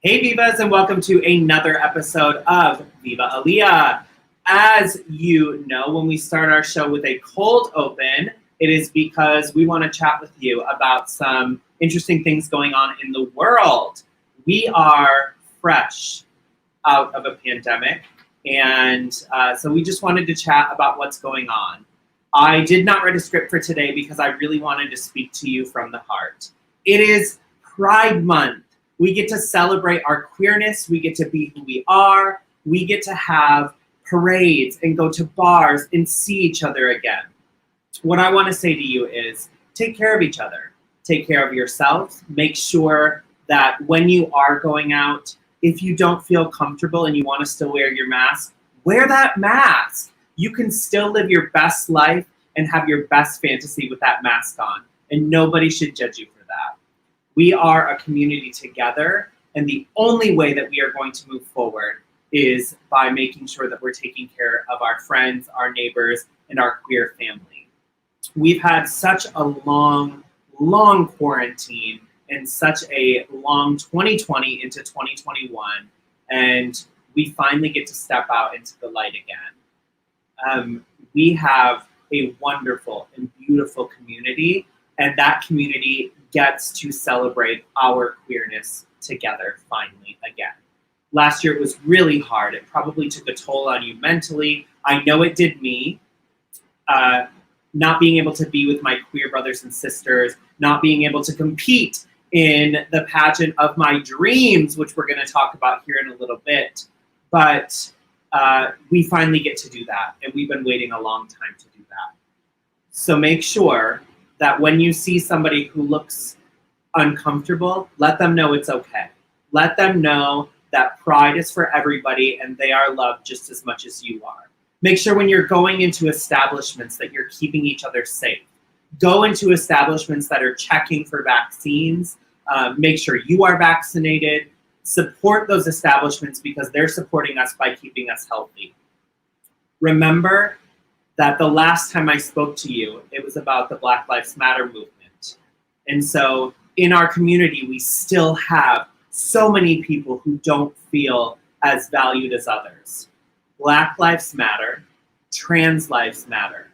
Hey Vivas, and welcome to another episode of Viva Aaliyah. As you know, when we start our show with a cold open, it is because we want to chat with you about some interesting things going on in the world. We are fresh out of a pandemic, and so we just wanted to chat about what's going on. I did not write a script for today because I really wanted to speak to you from the heart. It is Pride Month. We get to celebrate our queerness. We get to be who we are. We get to have parades and go to bars and see each other again. What I want to say to you is take care of each other. Take care of yourself. Make sure that when you are going out, if you don't feel comfortable and you want to still wear your mask, wear that mask. You can still live your best life and have your best fantasy with that mask on. And nobody should judge you for that. We are a community together, and the only way that we are going to move forward is by making sure that we're taking care of our friends, our neighbors, and our queer family. We've had such a long quarantine and such a long 2020 into 2021, and we finally get to step out into the light again. We have a wonderful and beautiful community, and that community gets to celebrate our queerness together finally again. Last year it was really hard. It probably took a toll on you mentally. I know it did me. Not being able to be with my queer brothers and sisters, not being able to compete in the pageant of my dreams, which we're going to talk about here in a little bit. But we finally get to do that, and we've been waiting a long time to do that. So make sure that when you see somebody who looks uncomfortable, let them know it's okay. Let them know that pride is for everybody and they are loved just as much as you are. Make sure when you're going into establishments that you're keeping each other safe. Go into establishments that are checking for vaccines. Make sure you are vaccinated. Support those establishments because they're supporting us by keeping us healthy. Remember that the last time I spoke to you, it was about the Black Lives Matter movement. And so in our community, we still have so many people who don't feel as valued as others. Black Lives Matter, trans lives matter.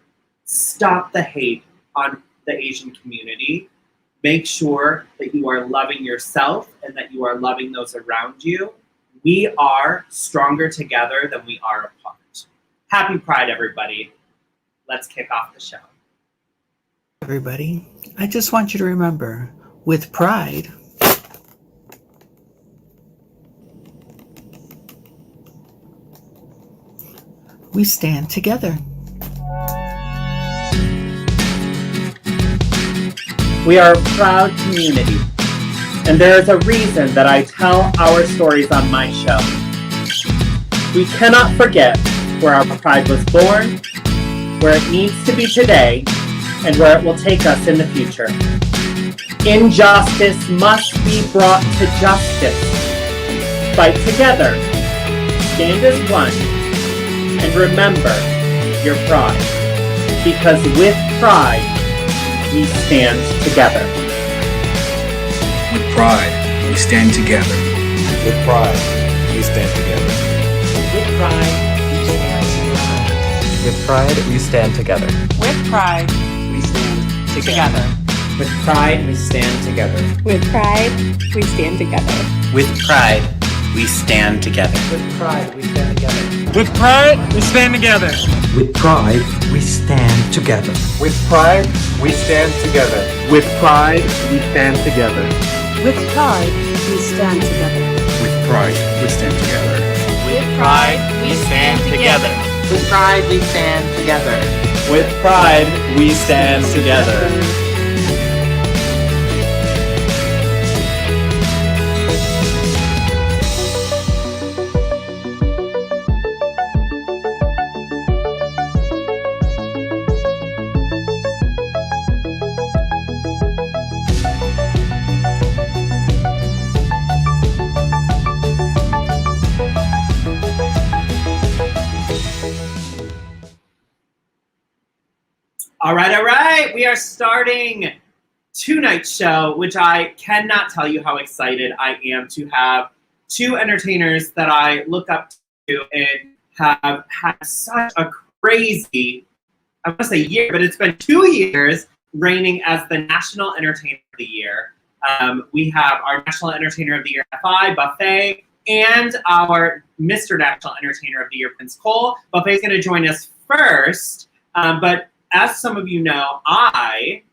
Stop the hate on the Asian community. Make sure that you are loving yourself and that you are loving those around you. We are stronger together than we are apart. Happy Pride, everybody. Let's kick off the show. Everybody, I just want you to remember, with pride, we stand together. We are a proud community, and there is a reason that I tell our stories on my show. We cannot forget where our pride was born, where it needs to be today, and where it will take us in the future. Injustice must be brought to justice. Fight together, stand as one, and remember your pride. Because with pride, we stand together. With pride, we stand together. With pride, we stand together. With pride, With pride, we stand together. With pride, we stand together. With pride, we stand together. With pride, we stand together. With pride, we stand together. With pride, we stand together. With pride, we stand together. With pride, we stand together. With pride, we stand together. With pride, we stand together. With pride, we stand together. With pride, we stand together. With pride, we stand together. With pride, we stand together. With pride, we stand together. All right. We are starting tonight's show, which I cannot tell you how excited I am to have two entertainers that I look up to and have had such a crazy, I want to say year, but it's been 2 years reigning as the National Entertainer of the Year. We have our National Entertainer of the Year, FI, Buffet, and our Mr. National Entertainer of the Year, Prince Cole. Buffet's going to join us first, but as some of you know, I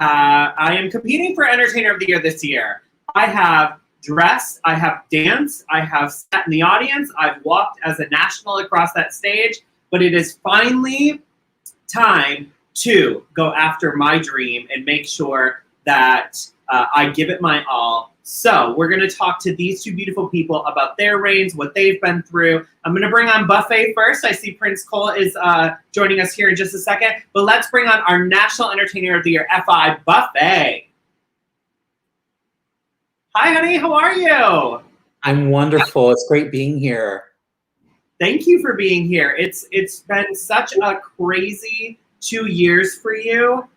am competing for Entertainer of the Year this year. I have dressed, I have danced, I have sat in the audience, I've walked as a national across that stage, but it is finally time to go after my dream and make sure that I give it my all. So we're going to talk to these two beautiful people about their reigns, what they've been through. I'm going to bring on Buffet first. I see Prince Cole is joining us here in just a second. But let's bring on our National Entertainer of the Year, FI, Buffet. Hi, honey. How are you? I'm wonderful. It's great being here. Thank you for being here. It's been such a crazy 2 years for you.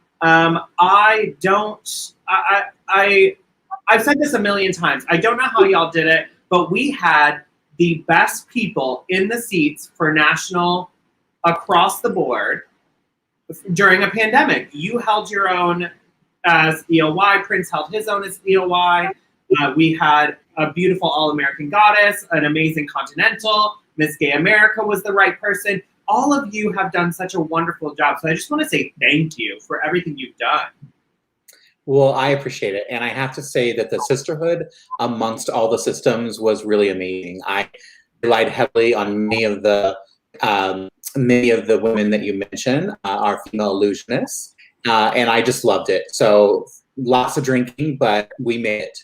I've said this a million times. I don't know how y'all did it, but we had the best people in the seats for national across the board during a pandemic. You held your own as EOY. Prince held his own as EOY. We had a beautiful All-American Goddess, an amazing Continental. Miss Gay America was the right person. All of you have done such a wonderful job. So I just want to say thank you for everything you've done. Well, I appreciate it. And I have to say that the sisterhood amongst all the systems was really amazing. I relied heavily on many of the women that you mentioned, our female illusionists, and I just loved it. So lots of drinking, but we made it.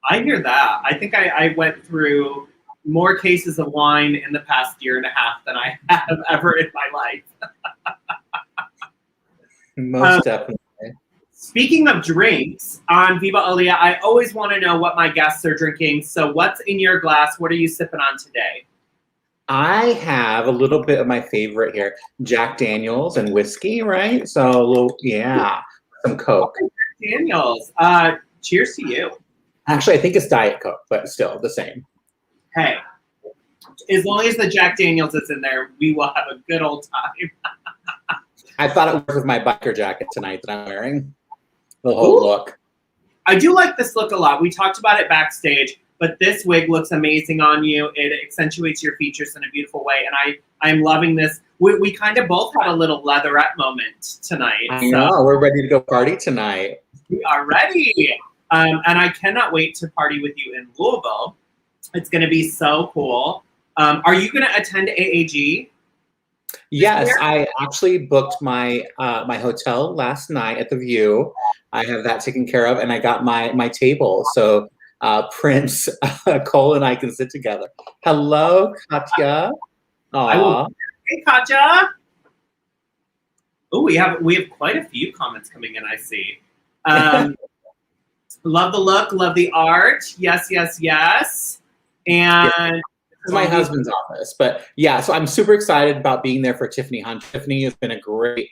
I hear that. I think I went through more cases of wine in the past year and a half than I have ever in my life. Most definitely. Speaking of drinks, on Viva Aaliyah, I always want to know what my guests are drinking. So what's in your glass? What are you sipping on today? I have a little bit of my favorite here, Jack Daniels and whiskey, right? So a little, yeah, some Coke. Jack Daniels. Cheers to you. Actually, I think it's Diet Coke, but still the same. Hey, as long as the Jack Daniels is in there, we will have a good old time. I thought it worked with my biker jacket tonight that I'm wearing. The whole look. I do like this look a lot. We talked about it backstage, but this wig looks amazing on you. It accentuates your features in a beautiful way, and I'm loving this. We kind of both had a little leatherette moment tonight. I know. We're ready to go party tonight. We are ready. And I cannot wait to party with you in Louisville. It's going to be so cool. Are you going to attend AAG? Yes, I actually booked my my hotel last night at the View. I have that taken care of, and I got my table. So Prince, Cole, and I can sit together. Hello, Katya. Aww. Hey, Katya. Oh, we have quite a few comments coming in. I see. Love the look, love the art. Yes, yes, yes. And it's my husband's office, but yeah. So I'm super excited about being there for Tiffany Hunt. Tiffany has been a great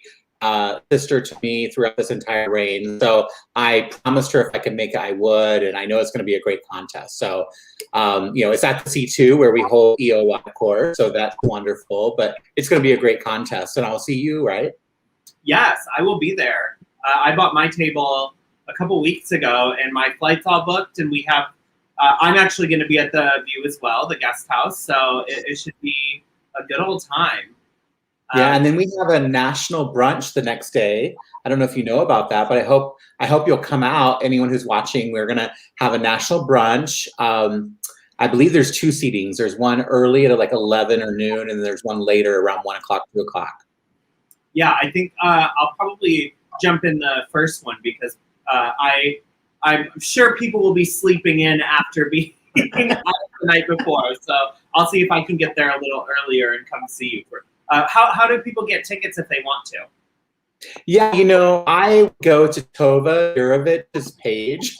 sister to me throughout this entire reign. So I promised her if I could make it, I would, and I know it's going to be a great contest. So, it's at the C2 where we hold EOY, of course. So that's wonderful, but it's going to be a great contest, and I'll see you, right? Yes, I will be there. I bought my table a couple weeks ago, and my flight's all booked, and we have. I'm actually going to be at the View as well, the guest house. So it should be a good old time. Yeah, and then we have a national brunch the next day. I don't know if you know about that, but I hope you'll come out. Anyone who's watching, we're gonna have a national brunch. I believe there's 2 seatings. There's one early at like 11 or noon, and there's one later around 1 o'clock, 2 o'clock. Yeah, I think I'll probably jump in the first one because I'm sure people will be sleeping in after being out the night before. So I'll see if I can get there a little earlier and come see you. How do people get tickets if they want to? Yeah, I go to Tova Jurovich's page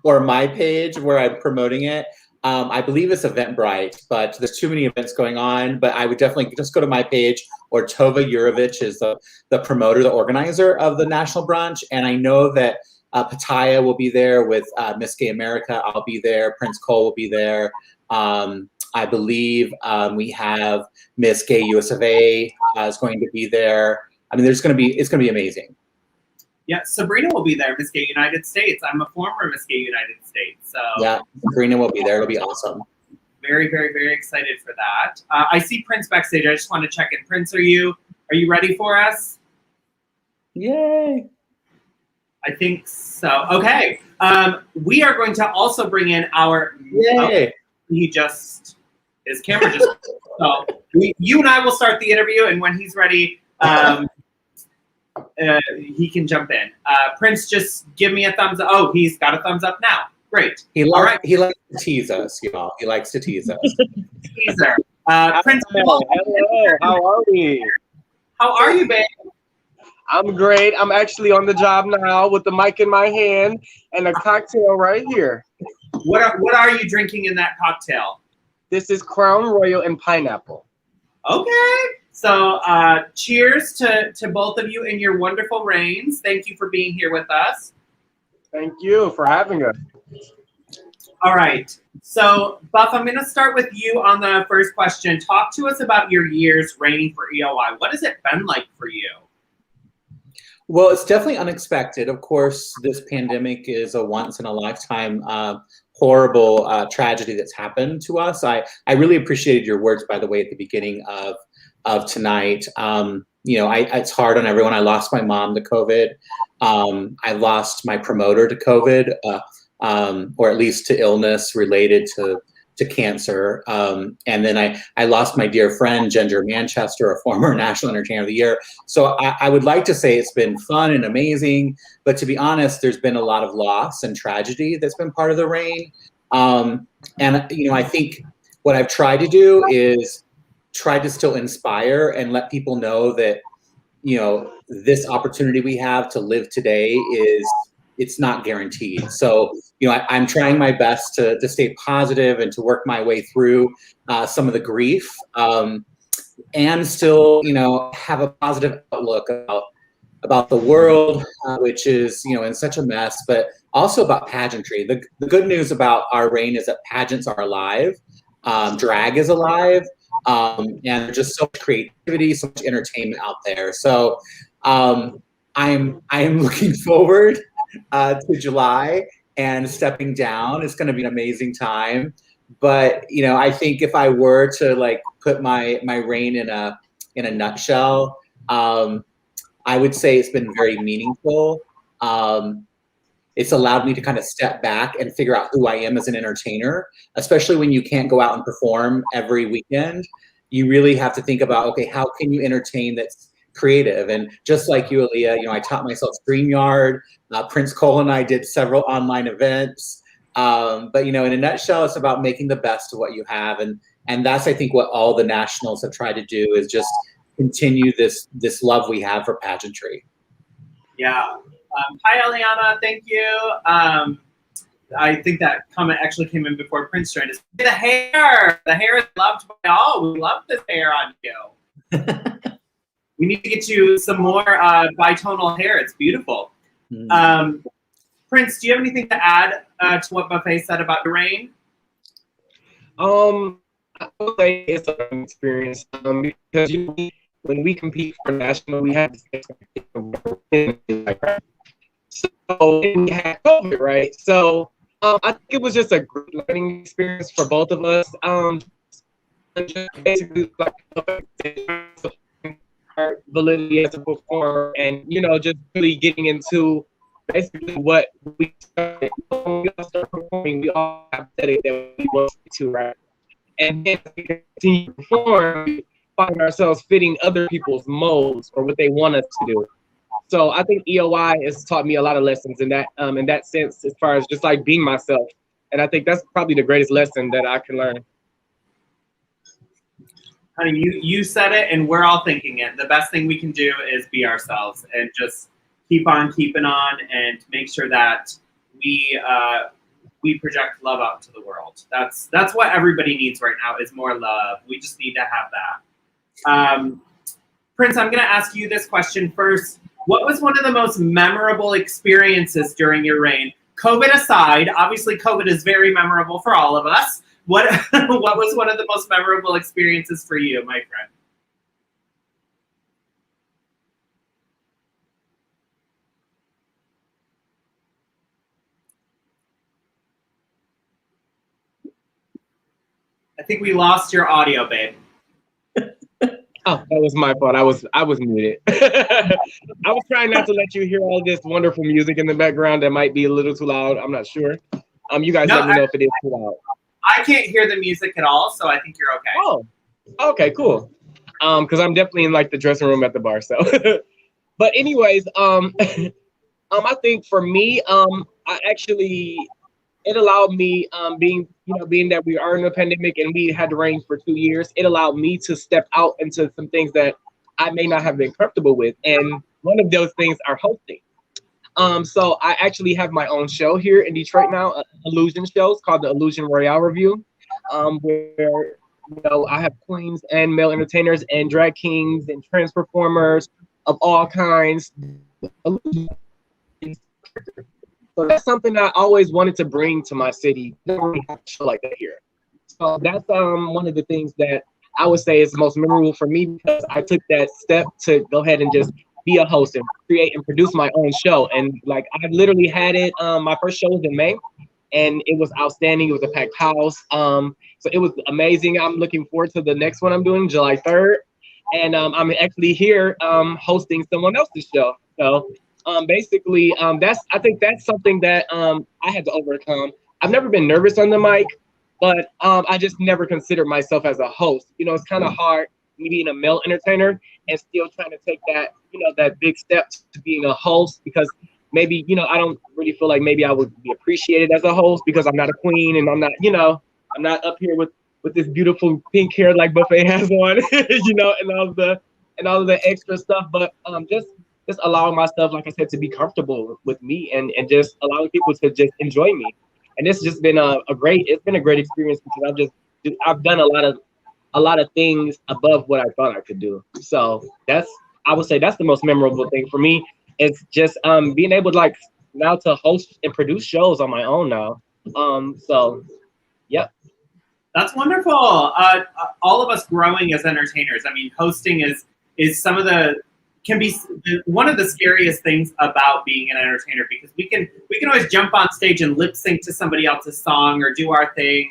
or my page where I'm promoting it. I believe it's Eventbrite, but there's too many events going on. But I would definitely just go to my page, or Tova Jurovich is the promoter, the organizer of the national brunch. And I know that Pattaya will be there with Miss Gay America. I'll be there. Prince Cole will be there. I believe we have Miss Gay US of A is going to be there. I mean, it's going to be amazing. Yeah, Sabrina will be there, Miss Gay United States. I'm a former Miss Gay United States, so yeah, Sabrina will be there. It'll be awesome. Very, very, very excited for that. I see Prince backstage. I just want to check in. Prince, are you ready for us? Yay! I think so. Okay. We are going to also bring in our. Yay! His camera just. So you and I will start the interview, and when he's ready, he can jump in. Prince, just give me a thumbs up. Oh, he's got a thumbs up now. Great. He likes to tease us, y'all. He likes to tease us. Teaser. Prince. Hello. How are we? How are you, babe? I'm great. I'm actually on the job now with the mic in my hand and a cocktail right here. What are you drinking in that cocktail? This is Crown Royal and pineapple. Okay. So cheers to both of you in your wonderful reigns. Thank you for being here with us. Thank you for having us. All right. So, Buff, I'm going to start with you on the first question. Talk to us about your years reigning for EOY. What has it been like for you? Well, it's definitely unexpected. Of course, this pandemic is a once-in-a-lifetime horrible tragedy that's happened to us. I really appreciated your words, by the way, at the beginning of tonight. It's hard on everyone. I lost my mom to COVID. I lost my promoter to COVID, or at least to illness related to cancer. And then I lost my dear friend, Ginger Manchester, a former National Entertainer of the Year. So I would like to say it's been fun and amazing, but to be honest, there's been a lot of loss and tragedy that's been part of the reign. I think what I've tried to do is try to still inspire and let people know that, this opportunity we have to live today it's not guaranteed. So, I'm trying my best to stay positive and to work my way through some of the grief, and still, have a positive outlook about the world, which is, in such a mess, but also about pageantry. The good news about our reign is that pageants are alive, drag is alive, and there's just so much creativity, so much entertainment out there. So I am looking forward to July and stepping down. It's going to be an amazing time. But I think if I were to put my reign in a nutshell, I would say it's been very meaningful. It's allowed me to kind of step back and figure out who I am as an entertainer, especially when you can't go out and perform every weekend. You really have to think about, okay, how can you entertain that's creative? And just like you, Aaliyah, I taught myself StreamYard. Prince Cole and I did several online events. But in a nutshell, it's about making the best of what you have. And that's, I think, what all the nationals have tried to do is just continue this love we have for pageantry. Yeah. Hi, Eliana. Thank you. I think that comment actually came in before Prince joined us. The hair is loved by all. We love this hair on you. We need to get you some more bitonal hair. It's beautiful. Prince, do you have anything to add to what Buffet said about the reign? I would say it's an experience because when we compete for national, we have so we had COVID, right? So I think it was just a great learning experience for both of us. Basically, our validity as a performer, and just really getting into basically what we started. When we all start performing, we all have said it that we want to, right? And then as we continue to perform, we find ourselves fitting other people's molds or what they want us to do. So I think EOY has taught me a lot of lessons in that sense, as far as just like being myself. And I think that's probably the greatest lesson that I can learn. Honey, you said it, and we're all thinking it. The best thing we can do is be ourselves and just keep on keeping on, and make sure that we project love out to the world. That's what everybody needs right now, is more love. We just need to have that. Prince, I'm going to ask you this question first. what was one of the most memorable experiences during your reign? COVID aside, obviously COVID is very memorable for all of us. What what was one of the most memorable experiences for you, my friend? I think we lost your audio, babe. Oh, that was my fault. I was muted. I was trying not to let you hear all this wonderful music in the background that might be a little too loud. I'm not sure. You guys let me know if it is too loud. I can't hear the music at all, so I think you're okay. Oh, okay, cool. Because I'm definitely in like the dressing room at the bar. So, but anyways, I think for me, I actually it allowed me being that we are in a pandemic and we had to reign for 2 years, it allowed me to step out into some things that I may not have been comfortable with. And one of those things are hosting. So I actually have my own show here in Detroit now, an Illusion show. It's called the Illusion Royale Review, where I have queens and male entertainers and drag kings and trans performers of all kinds. So that's something I always wanted to bring to my city. Don't really have a show like that here. So that's one of the things that I would say is the most memorable for me, because I took that step to go ahead and just be a host and create and produce my own show. And like I literally had it. My first show was in May, and it was outstanding. It was a packed house. So it was amazing. I'm looking forward to the next one I'm doing July 3rd, and I'm actually here hosting someone else's show. So. Basically, I think that's something that I had to overcome. I've never been nervous on the mic, but I just never considered myself as a host. It's kind of hard me being a male entertainer and still trying to take that, that big step to being a host, because maybe, I don't really feel like maybe I would be appreciated as a host because I'm not a queen and I'm not, I'm not up here with this beautiful pink hair like Buffet has on, and all of the extra stuff, but just allowing myself, like I said, to be comfortable with me and just allowing people to just enjoy me. And it's just been a great experience, because I've done a lot of things above what I thought I could do. So I would say that's the most memorable thing for me. It's just being able to now to host and produce shows on my own now. So yep. That's wonderful. All of us growing as entertainers. I mean, hosting is can be one of the scariest things about being an entertainer, because we can always jump on stage and lip sync to somebody else's song or do our thing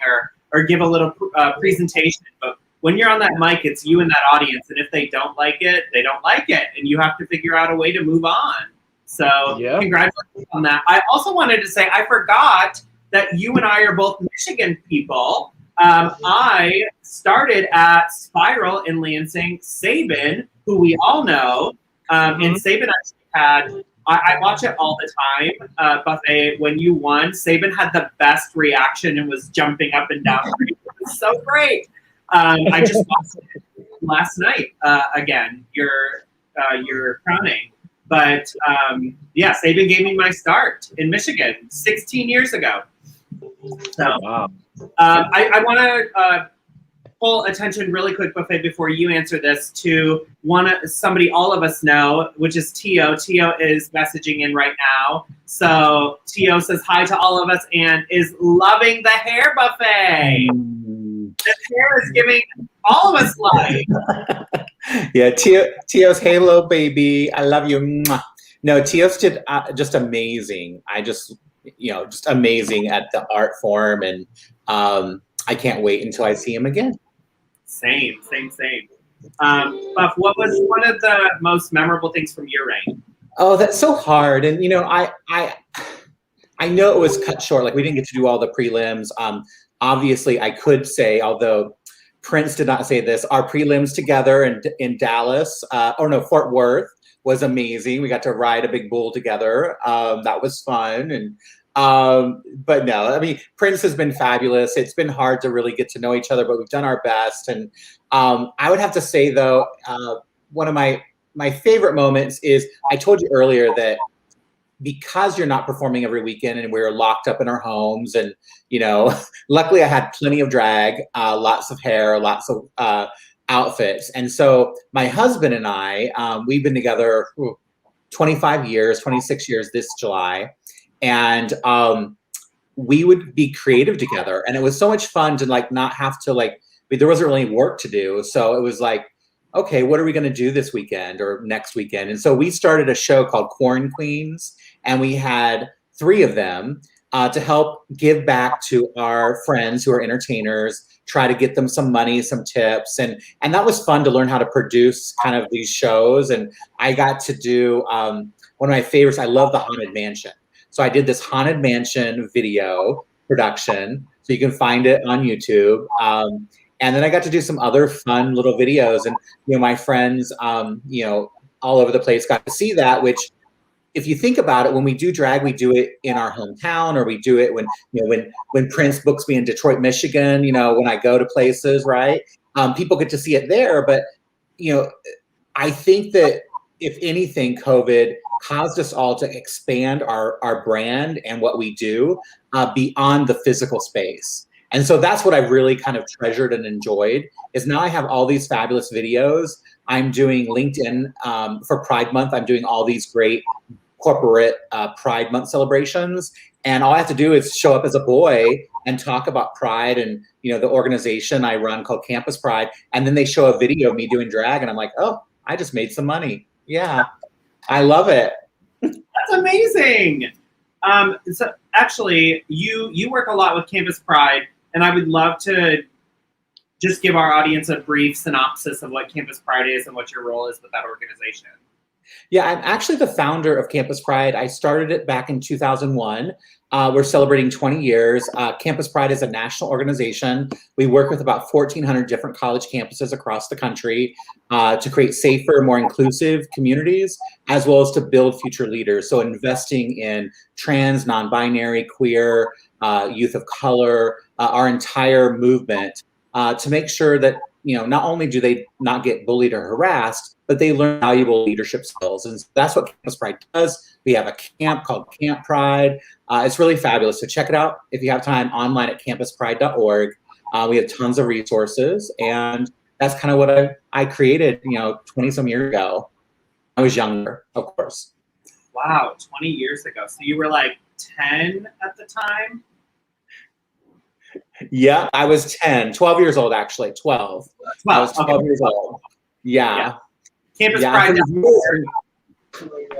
or give a little presentation. But when you're on that mic, it's you and that audience, and if they don't like it, they don't like it, and you have to figure out a way to move on. So yeah. Congratulations on that. I also wanted to say I forgot that you and I are both Michigan people. I started at Spiral in Lansing. Sabin, who we all know, and Sabin actually had, I watch it all the time, Buffet, when you won, Sabin had the best reaction and was jumping up and down. It was so great. I just watched it last night, again, your crowning. But yeah, Sabin gave me my start in Michigan 16 years ago. So wow. I want to pull attention really quick, Buffet, before you answer this, to somebody all of us know, which is Tio. Tio is messaging in right now. So Tio says hi to all of us and is loving the hair, Buffet. The hair is giving all of us life. Yeah, Tio's halo, baby. I love you. Mwah. No, Tio's just amazing. just amazing at the art form, and I can't wait until I see him again. Same. Buff, what was one of the most memorable things from your reign? Oh, that's so hard. And I know it was cut short. Like, we didn't get to do all the prelims. Obviously, I could say, although Prince did not say this, our prelims together in Dallas, Fort Worth, was amazing. We got to ride a big bull together. That was fun. And but no, I mean, Prince has been fabulous. It's been hard to really get to know each other, but we've done our best. And I would have to say, though, one of my favorite moments is, I told you earlier that because you're not performing every weekend and we're locked up in our homes, and luckily I had plenty of drag, lots of hair, lots of outfits. And so my husband and I, we've been together 25 years, 26 years this July. And we would be creative together. And it was so much fun to like not have to like, there wasn't really work to do. So it was like, okay, what are we going to do this weekend or next weekend? And so we started a show called Quarren Queens, and we had 3 of them to help give back to our friends who are entertainers, try to get them some money, some tips. And that was fun to learn how to produce kind of these shows. And I got to do one of my favorites. I love the Haunted Mansion. So I did this Haunted Mansion video production. So you can find it on YouTube. And then I got to do some other fun little videos, and my friends, all over the place got to see that. Which, if you think about it, when we do drag, we do it in our hometown, or we do it when Prince books me in Detroit, Michigan. When I go to places, right? People get to see it there. But I think that if anything, COVID caused us all to expand our brand and what we do beyond the physical space. And so that's what I've really kind of treasured and enjoyed, is now I have all these fabulous videos. I'm doing LinkedIn for Pride Month. I'm doing all these great corporate Pride Month celebrations. And all I have to do is show up as a boy and talk about Pride and, the organization I run called Campus Pride. And then they show a video of me doing drag. And I'm like, oh, I just made some money. Yeah, I love it. That's amazing. So actually, you work a lot with Campus Pride. And I would love to just give our audience a brief synopsis of what Campus Pride is and what your role is with that organization. Yeah, I'm actually the founder of Campus Pride. I started it back in 2001. We're celebrating 20 years. Campus Pride is a national organization. We work with about 1,400 different college campuses across the country to create safer, more inclusive communities, as well as to build future leaders. So investing in trans, non-binary, queer, youth of color, our entire movement to make sure that, not only do they not get bullied or harassed, but they learn valuable leadership skills. And that's what Campus Pride does. We have a camp called Camp Pride. It's really fabulous. So check it out if you have time online at campuspride.org. We have tons of resources. And that's kind of what I created, 20 some years ago. I was younger, of course. Wow, 20 years ago. So you were like 10 at the time? Yeah, I was 12 years old, actually, 12. I was 12 years old. Yeah. Campus Pride.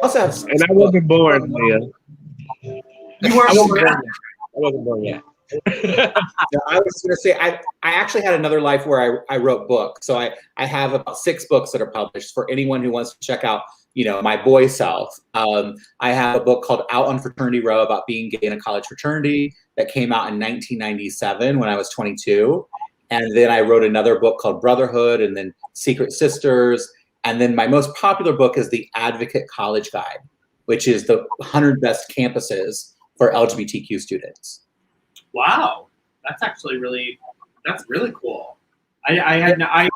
Also have, and I wasn't born, Leah. You weren't born. I wasn't born yet. I was going to say, I actually had another life where I wrote books. So I have about 6 books that are published for anyone who wants to check out, my boy self. I have a book called Out on Fraternity Row about being gay in a college fraternity that came out in 1997 when I was 22. And then I wrote another book called Brotherhood, and then Secret Sisters. And then my most popular book is the Advocate College Guide, which is the 100 best campuses for LGBTQ students. Wow, that's actually really cool. I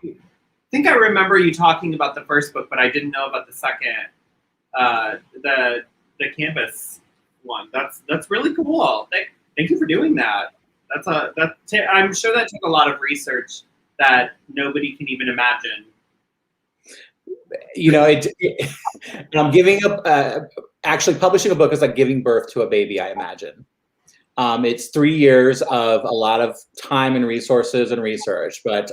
think I remember you talking about the first book, but I didn't know about the second, the campus one. That's really cool. Thank you for doing that. I'm sure that took a lot of research that nobody can even imagine. I'm giving up. Actually, publishing a book is like giving birth to a baby, I imagine. It's 3 years of a lot of time and resources and research. But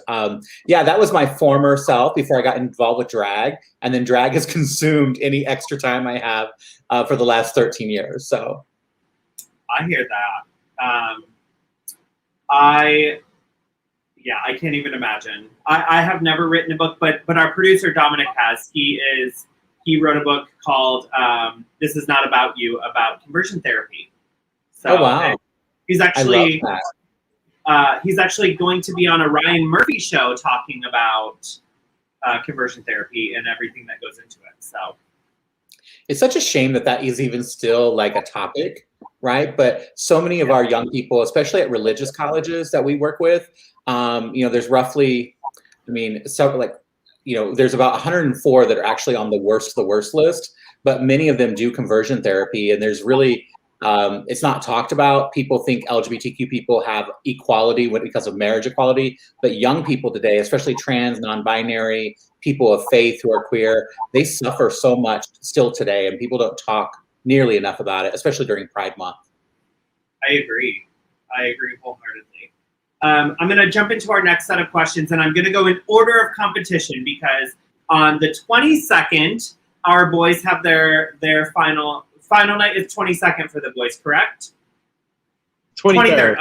yeah, that was my former self before I got involved with drag. And then drag has consumed any extra time I have for the last 13 years. So I hear that. I can't even imagine. I have never written a book, but our producer Dominic has. He wrote a book called "This Is Not About You" about conversion therapy. So oh wow! He's actually going to be on a Ryan Murphy show talking about conversion therapy and everything that goes into it. So it's such a shame that is even still like a topic, right? But so many of our young people, especially at religious colleges that we work with, there's roughly, there's about 104 that are actually on the worst list, but many of them do conversion therapy. And there's really, It's not talked about. People think LGBTQ people have equality because of marriage equality, but young people today, especially trans, non-binary, people of faith who are queer, they suffer so much still today, and people don't talk nearly enough about it, especially during Pride Month. I agree wholeheartedly. I'm going to jump into our next set of questions, and I'm going to go in order of competition because on the 22nd, our boys have their final night is 22nd for the boys, correct? 23rd.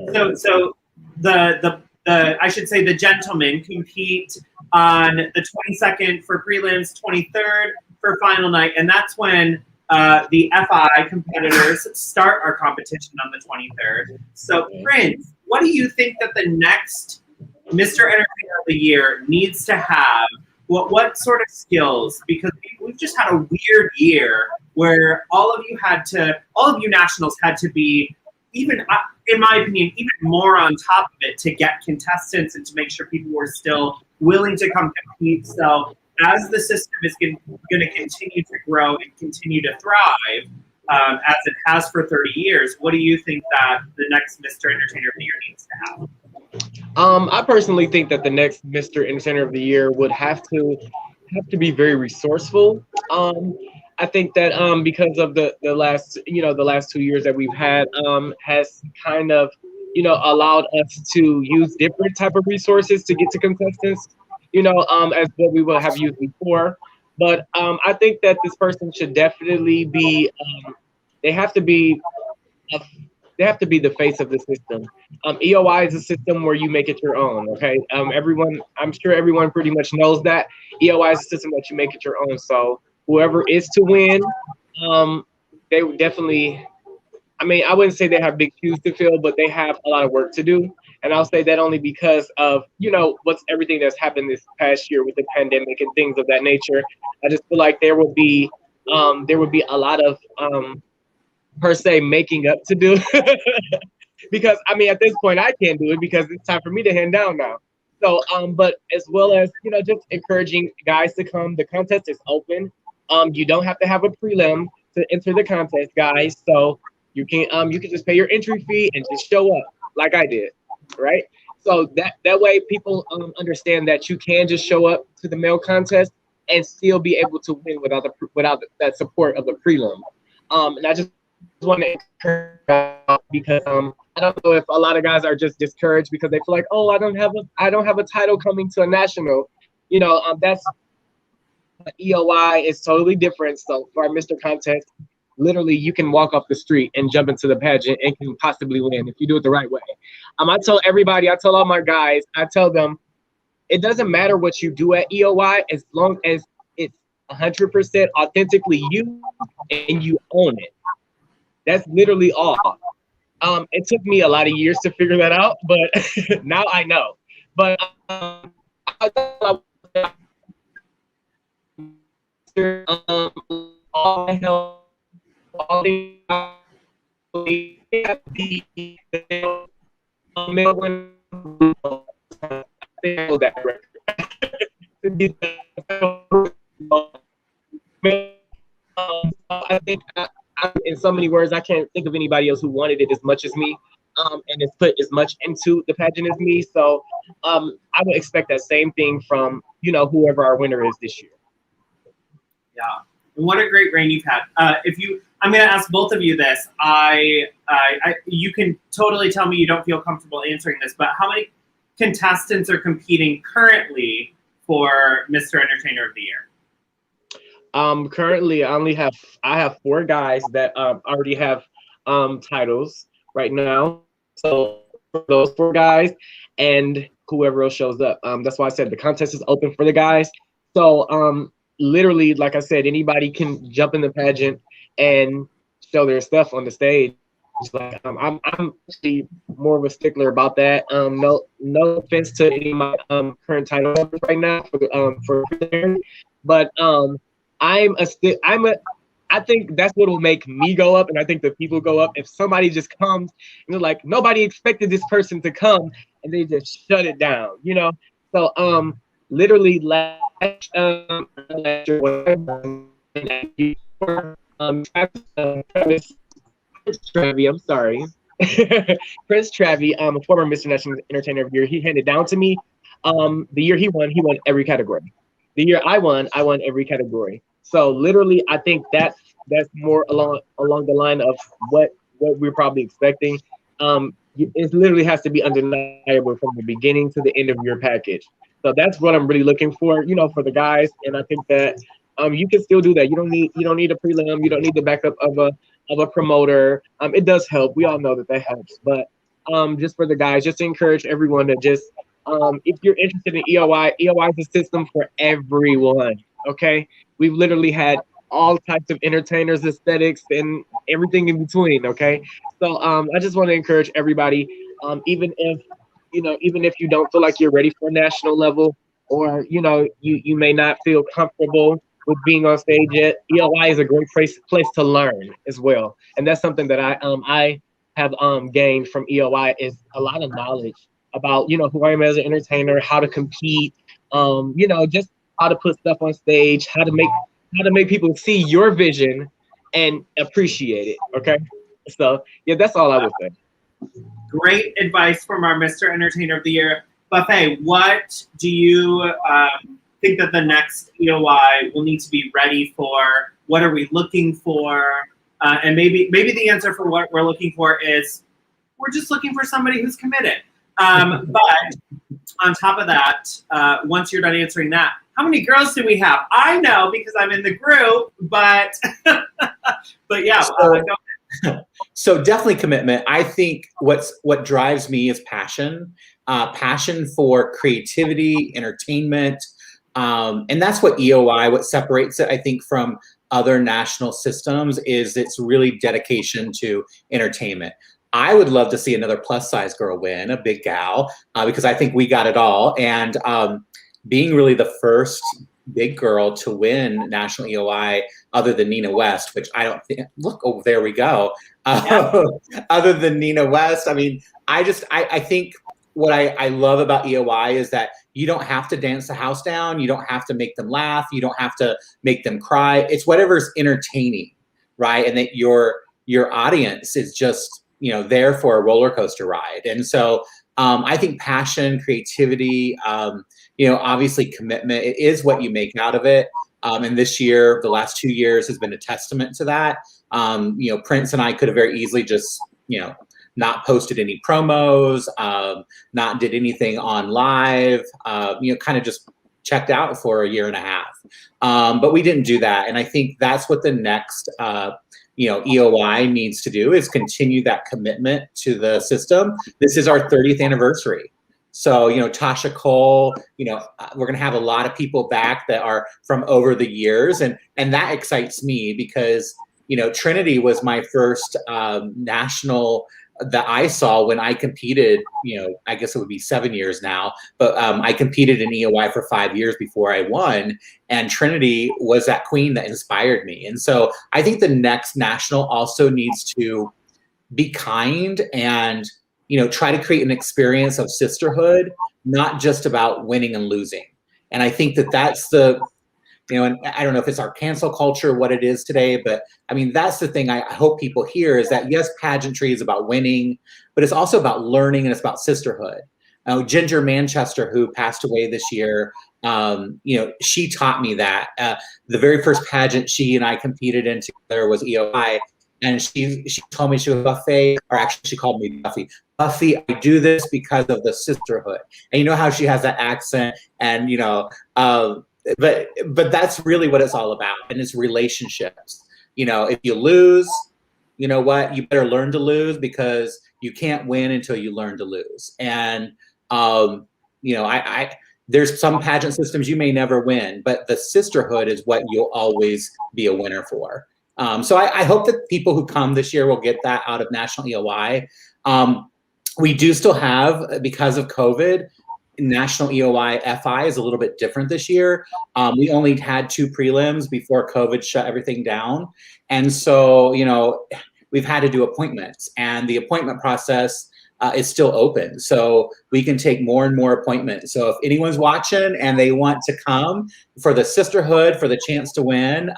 Okay. So the I should say the gentlemen compete on the 22nd for prelims, 23rd for final night, and that's when the FI competitors start our competition on the 23rd. So, Prince, what do you think that the next Mr. Entertainer of the Year needs to have? What sort of skills? Because we've just had a weird year where all of you nationals had to be, even in my opinion, even more on top of it to get contestants and to make sure people were still willing to come compete. So as the system is going to continue to grow and continue to thrive, as it has for 30 years, what do you think that the next Mr. Entertainer of the Year needs to have? I personally think that the next Mr. Entertainer of the Year would have to be very resourceful. I think that because of the last 2 years that we've had has kind of allowed us to use different type of resources to get to contestants, as what we would have used before. But I think that this person should definitely be they have to be the face of the system. EOY is a system where you make it your own. Okay, I'm sure everyone pretty much knows that EOY is a system that you make it your own. So whoever is to win, they would definitely. I mean, I wouldn't say they have big shoes to fill, but they have a lot of work to do. And I'll say that only because of what's everything that's happened this past year with the pandemic and things of that nature. I just feel like there would be a lot of per se making up to do because I mean at this point I can't do it because it's time for me to hand down now. So but as well as just encouraging guys to come. The contest is open. You don't have to have a prelim to enter the contest, guys. So you can just pay your entry fee and just show up like I did, right? So that way people understand that you can just show up to the male contest and still be able to win without that support of the prelim. And I just want to encourage because I don't know if a lot of guys are just discouraged because they feel like, oh, I don't have a title coming to a national. That's EOY is totally different. So for our Mr. Contest, literally you can walk off the street and jump into the pageant and can possibly win if you do it the right way. I tell all my guys, I tell them it doesn't matter what you do at EOY as long as it's 100% authentically you and you own it. That's literally all. It took me a lot of years to figure that out, but now I know. But all help, all the that I think in so many words, I can't think of anybody else who wanted it as much as me, and has put as much into the pageant as me. So I would expect that same thing from whoever our winner is this year. Yeah, what a great reign you've had. I'm going to ask both of you this. You can totally tell me you don't feel comfortable answering this, but how many contestants are competing currently for Mr. Entertainer of the Year? Currently, I have 4 guys that already have titles right now. So for those 4 guys and whoever else shows up, that's why I said the contest is open for the guys. So literally, like I said, anybody can jump in the pageant and show their stuff on the stage. Like I'm actually more of a stickler about that. No offense to any of my current title holders right now for but I think that's what will make me go up, and I think the people go up if somebody just comes and they're like, nobody expected this person to come, and they just shut it down, So literally last year, Travis Trevi, I'm sorry. Prince Trevi, a former Mr. National Entertainer of the Year, he handed down to me. The year he won every category. The year I won every category. So literally, I think that's more along the line of what we're probably expecting. It literally has to be undeniable from the beginning to the end of your package. So that's what I'm really looking for, for the guys. And I think that you can still do that. You don't need a prelim. You don't need the backup of a promoter. It does help. We all know that helps. But just for the guys, just to encourage everyone to just if you're interested in EOY, EOY is a system for everyone. Okay, we've literally had all types of entertainers, aesthetics, and everything in between. Okay, so I just want to encourage everybody, even if you don't feel like you're ready for a national level, or you may not feel comfortable with being on stage yet, EOY is a great place to learn as well. And that's something that I have gained from EOY is a lot of knowledge about who I am as an entertainer, how to compete, just how to put stuff on stage, how to make people see your vision and appreciate it. Okay, so yeah, that's all I would say. Great advice from our Mr. Entertainer of the Year. Buffet, what do you think that the next EOY will need to be ready for? What are we looking for? And maybe the answer for what we're looking for is we're just looking for somebody who's committed. But on top of that, once you're done answering that, how many girls do we have? I know because I'm in the group, but yeah. So definitely commitment. I think what drives me is passion for creativity, entertainment. And that's what EOY, what separates it, I think, from other national systems is its really dedication to entertainment. I would love to see another plus size girl win, a big gal, because I think we got it all. And being really the first big girl to win national EOY other than Nina West, which I don't think, look, oh, there we go. Other than Nina West, I mean, I think what I love about EOY is that you don't have to dance the house down. You don't have to make them laugh. You don't have to make them cry. It's whatever's entertaining, right? And that your audience is just, there for a roller coaster ride. And so I think passion, creativity, obviously commitment, it is what you make out of it. And this year, the last 2 years has been a testament to that. Prince and I could have very easily just, not posted any promos, not did anything on live, kind of just checked out for a year and a half. But we didn't do that. And I think that's what the next, EOY needs to do is continue that commitment to the system. This is our 30th anniversary. So, Tasha Cole, we're going to have a lot of people back that are from over the years. And that excites me because, Trinity was my first national that I saw when I competed, I guess it would be 7 years now, but I competed in EOY for 5 years before I won. And Trinity was that queen that inspired me. And so I think the next national also needs to be kind and, try to create an experience of sisterhood, not just about winning and losing. And I think that that's the, and I don't know if it's our cancel culture, what it is today, but I mean, that's the thing I hope people hear is that yes, pageantry is about winning, but it's also about learning and it's about sisterhood. Ginger Manchester, who passed away this year, she taught me that. The very first pageant she and I competed in together was EOY. And she told me she was Buffet, or actually she called me Buffy. Buffy, I do this because of the sisterhood. And you know how she has that accent and, but that's really what it's all about. And it's relationships. If you lose, you know what? You better learn to lose because you can't win until you learn to lose. And, there's some pageant systems you may never win, but the sisterhood is what you'll always be a winner for. So I hope that people who come this year will get that out of National EOY. We do still have, because of COVID, National EOY FI is a little bit different this year. We only had 2 prelims before COVID shut everything down. And so, we've had to do appointments and the appointment process is still open. So we can take more and more appointments. So if anyone's watching and they want to come for the sisterhood, for the chance to win,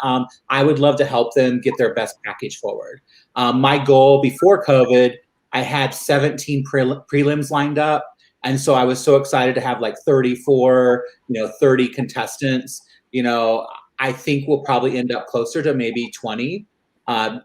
I would love to help them get their best package forward. My goal before COVID, I had 17 prelims lined up. And so I was so excited to have like 34, 30 contestants. I think we'll probably end up closer to maybe 20,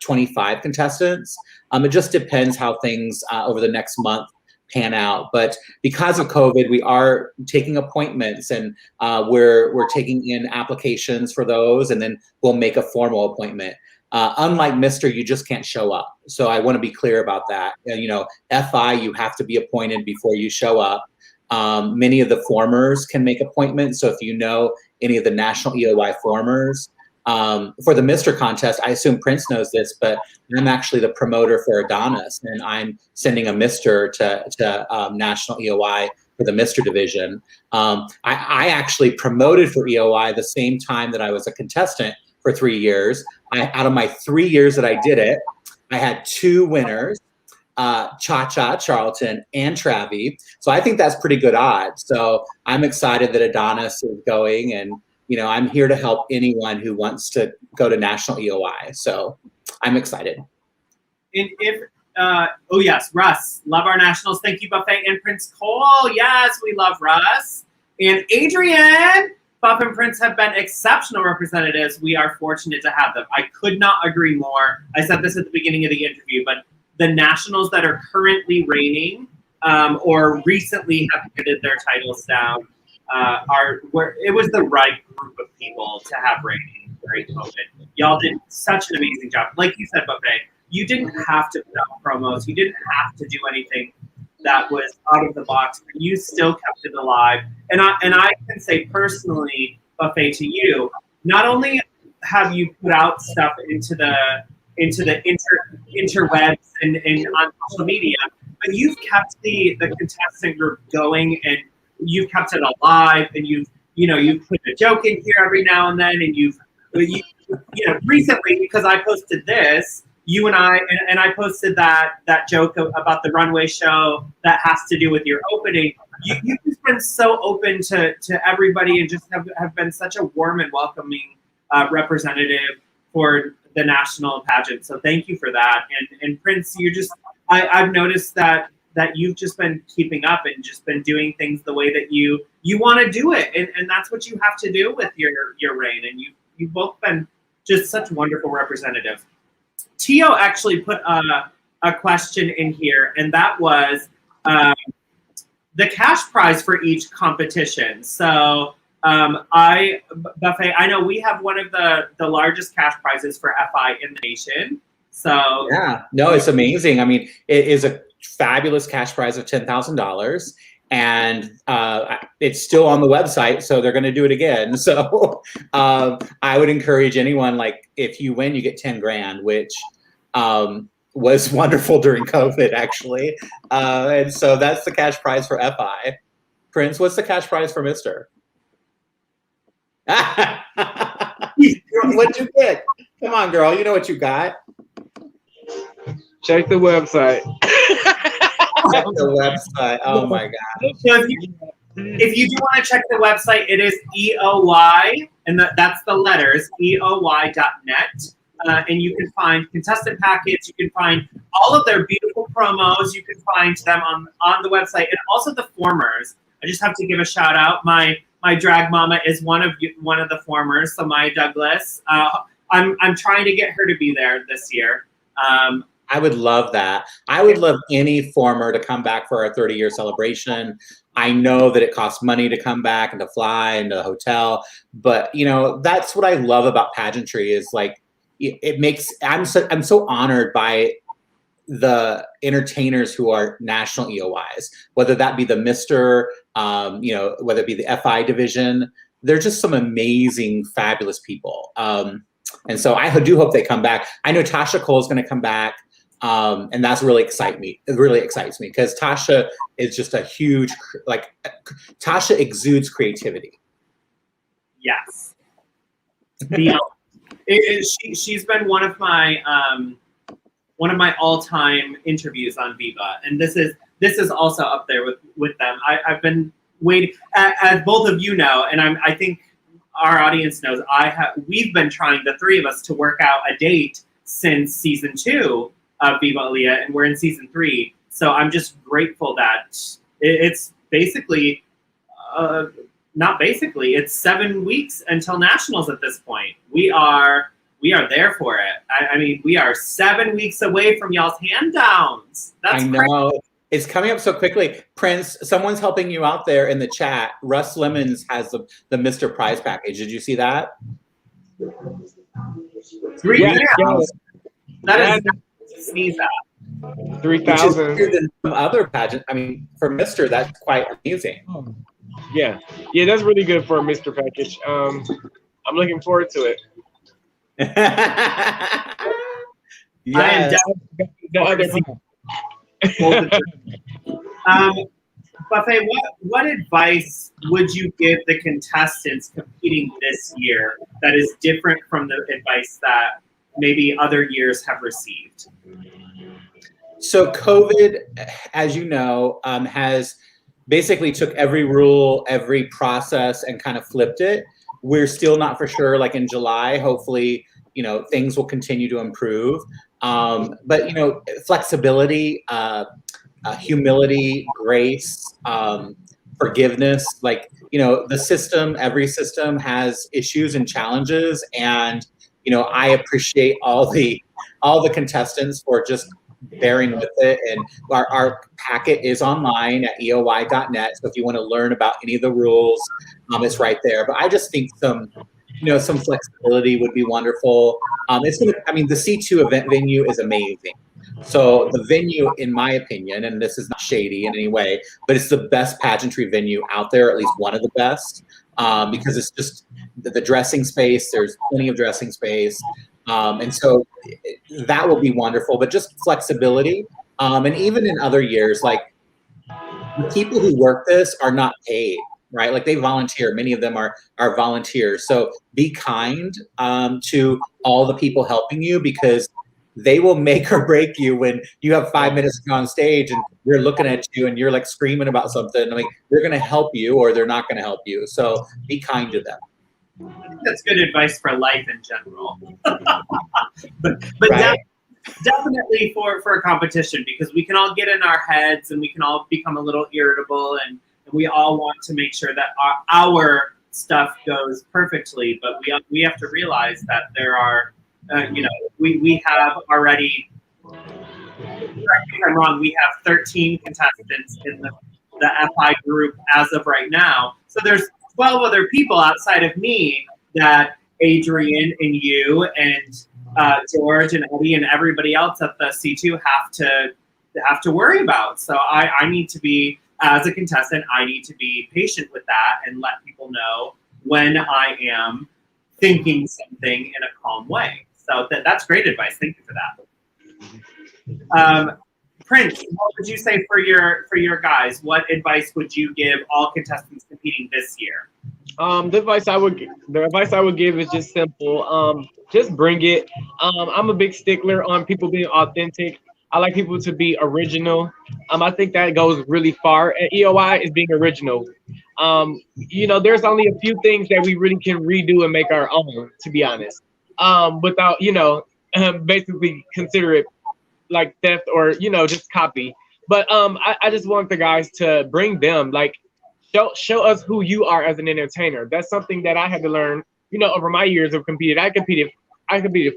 25 contestants. It just depends how things over the next month pan out. But because of COVID, we are taking appointments, and we're taking in applications for those, and then we'll make a formal appointment. Unlike Mr., you just can't show up. So I want to be clear about that. FI, you have to be appointed before you show up. Many of the formers can make appointments. So if you know any of the national EOY formers, for the Mr. contest, I assume Prince knows this, but I'm actually the promoter for Adonis, and I'm sending a Mr. to national EOY for the Mr. division. I actually promoted for EOY the same time that I was a contestant for 3 years. Out of my 3 years that I did it, I had 2 winners, Cha-Cha, Charlton, and Travi. So I think that's pretty good odds. So I'm excited that Adonis is going, and I'm here to help anyone who wants to go to national EOY. So I'm excited. And oh yes, Russ, love our nationals. Thank you, Buffet and Prince Cole. Yes, we love Russ. And Adrian, Buff and Prince have been exceptional representatives. We are fortunate to have them. I could not agree more. I said this at the beginning of the interview, but the nationals that are currently reigning or recently have handed their titles down it was the right group of people to have reigning during COVID. Y'all did such an amazing job. Like you said, Buffet, you didn't have to put out promos. You didn't have to do anything that was out of the box. But you still kept it alive. And I can say personally, Buffet, to you, not only have you put out stuff into the interwebs and on social media, but you've kept the contestant group going, and you've kept it alive, and you've put a joke in here every now and then, and you've recently, because I posted this, you and I posted that joke about the runway show that has to do with your opening. You've just been so open to everybody, and just have been such a warm and welcoming representative for the national pageant. So thank you for that. And Prince, I've noticed that you've just been keeping up and just been doing things the way that you want to do it. And that's what you have to do with your reign. And you've both been just such wonderful representatives. Tio actually put a question in here, and that was the cash prize for each competition. So Buffet, I know we have one of the largest cash prizes for FI in the nation. So yeah, no, it's amazing. I mean, it is a fabulous cash prize of $10,000, and it's still on the website, so they're going to do it again. So I would encourage anyone, like, if you win, you get 10 grand, which was wonderful during COVID, actually. And so that's the cash prize for FI. Prince, what's the cash prize for Mr.? What'd you get? Come on, girl. You know what you got. Check the website. Check the website. Oh my God. So if you do want to check the website, it is EOY, and that's the letters, EOY.net. And you can find contestant packets. You can find all of their beautiful promos. You can find them on the website, and also the formers. I just have to give a shout out. My drag mama is one of the formers, so Maya Douglas. I'm trying to get her to be there this year. I would love that. I would love any former to come back for our 30-year celebration. I know that it costs money to come back and to fly and to the hotel, but that's what I love about pageantry is, like, it makes, I'm so honored by the entertainers who are national EOYs, whether that be the Mr., whether it be the FI division. They're just some amazing, fabulous people. And so I do hope they come back. I know Tasha Cole is going to come back. And that's really excites me. It really excites me because Tasha is just a huge, Tasha exudes creativity. Yes. She's been one of my all-time interviews on Viva, and this is also up there with them. I've been waiting, as both of you know, and I think our audience knows. We've been trying, the three of us, to work out a date since season 2 of Viva Aaliyah, and we're in season 3. So I'm just grateful that it's basically, it's 7 weeks until nationals at this point. We are there for it. I mean, we are 7 weeks away from y'all's hand downs. That's I know. Crazy. It's coming up so quickly. Prince, someone's helping you out there in the chat. Russ Lemons has the Mr. Prize package. Did you see that? 3,000. That is to sneeze at. 3,000. Than some other pageant. I mean, for Mr., that's quite amazing. Yeah, that's really good for a Mr. package. I'm looking forward to it. Yeah. I am definitely Buffet, what advice would you give the contestants competing this year that is different from the advice that maybe other years have received? So COVID, as you know, has basically took every rule, every process, and kind of flipped it. We're still not for sure, like in July, hopefully, things will continue to improve. But, flexibility, humility, grace, forgiveness, the system, every system has issues and challenges. And, I appreciate all the contestants for just bearing with it. And our packet is online at EOY.net. So if you want to learn about any of the rules, it's right there. But I just think some flexibility would be wonderful. The C2 event venue is amazing. So the venue, in my opinion, and this is not shady in any way, but it's the best pageantry venue out there, at least one of the best, because it's just the dressing space. There's plenty of dressing space. And so that will be wonderful, but just flexibility. And even in other years, the people who work this are not paid, right? Like they volunteer. Many of them are volunteers. So be kind to all the people helping you, because they will make or break you when you have 5 minutes to go on stage and they're looking at you and you're like screaming about something. They're going to help you or they're not going to help you. So be kind to them. I think that's good advice for life in general. but right? definitely for a competition, because we can all get in our heads and we can all become a little irritable, and we all want to make sure that our stuff goes perfectly. But we have to realize that there are, we have already, correct me if I'm wrong, we have 13 contestants in the FI group as of right now. So there's 12 other people outside of me that Adrian and you and George and Eddie and everybody else at the C2 have to worry about. So I need to be, as a contestant, I need to be patient with that and let people know when I am thinking something in a calm way. So that's great advice. Thank you for that. Prince, what would you say for your guys? What advice would you give all contestants competing this year? The advice I would give is just simple. Just bring it. I'm a big stickler on people being authentic. I like people to be original. I think that goes really far. At EOY is being original. There's only a few things that we really can redo and make our own, to be honest. Without, basically consider it like theft or, just copy. But I just want the guys to bring them, show us who you are as an entertainer. That's something that I had to learn, over my years of competing. I competed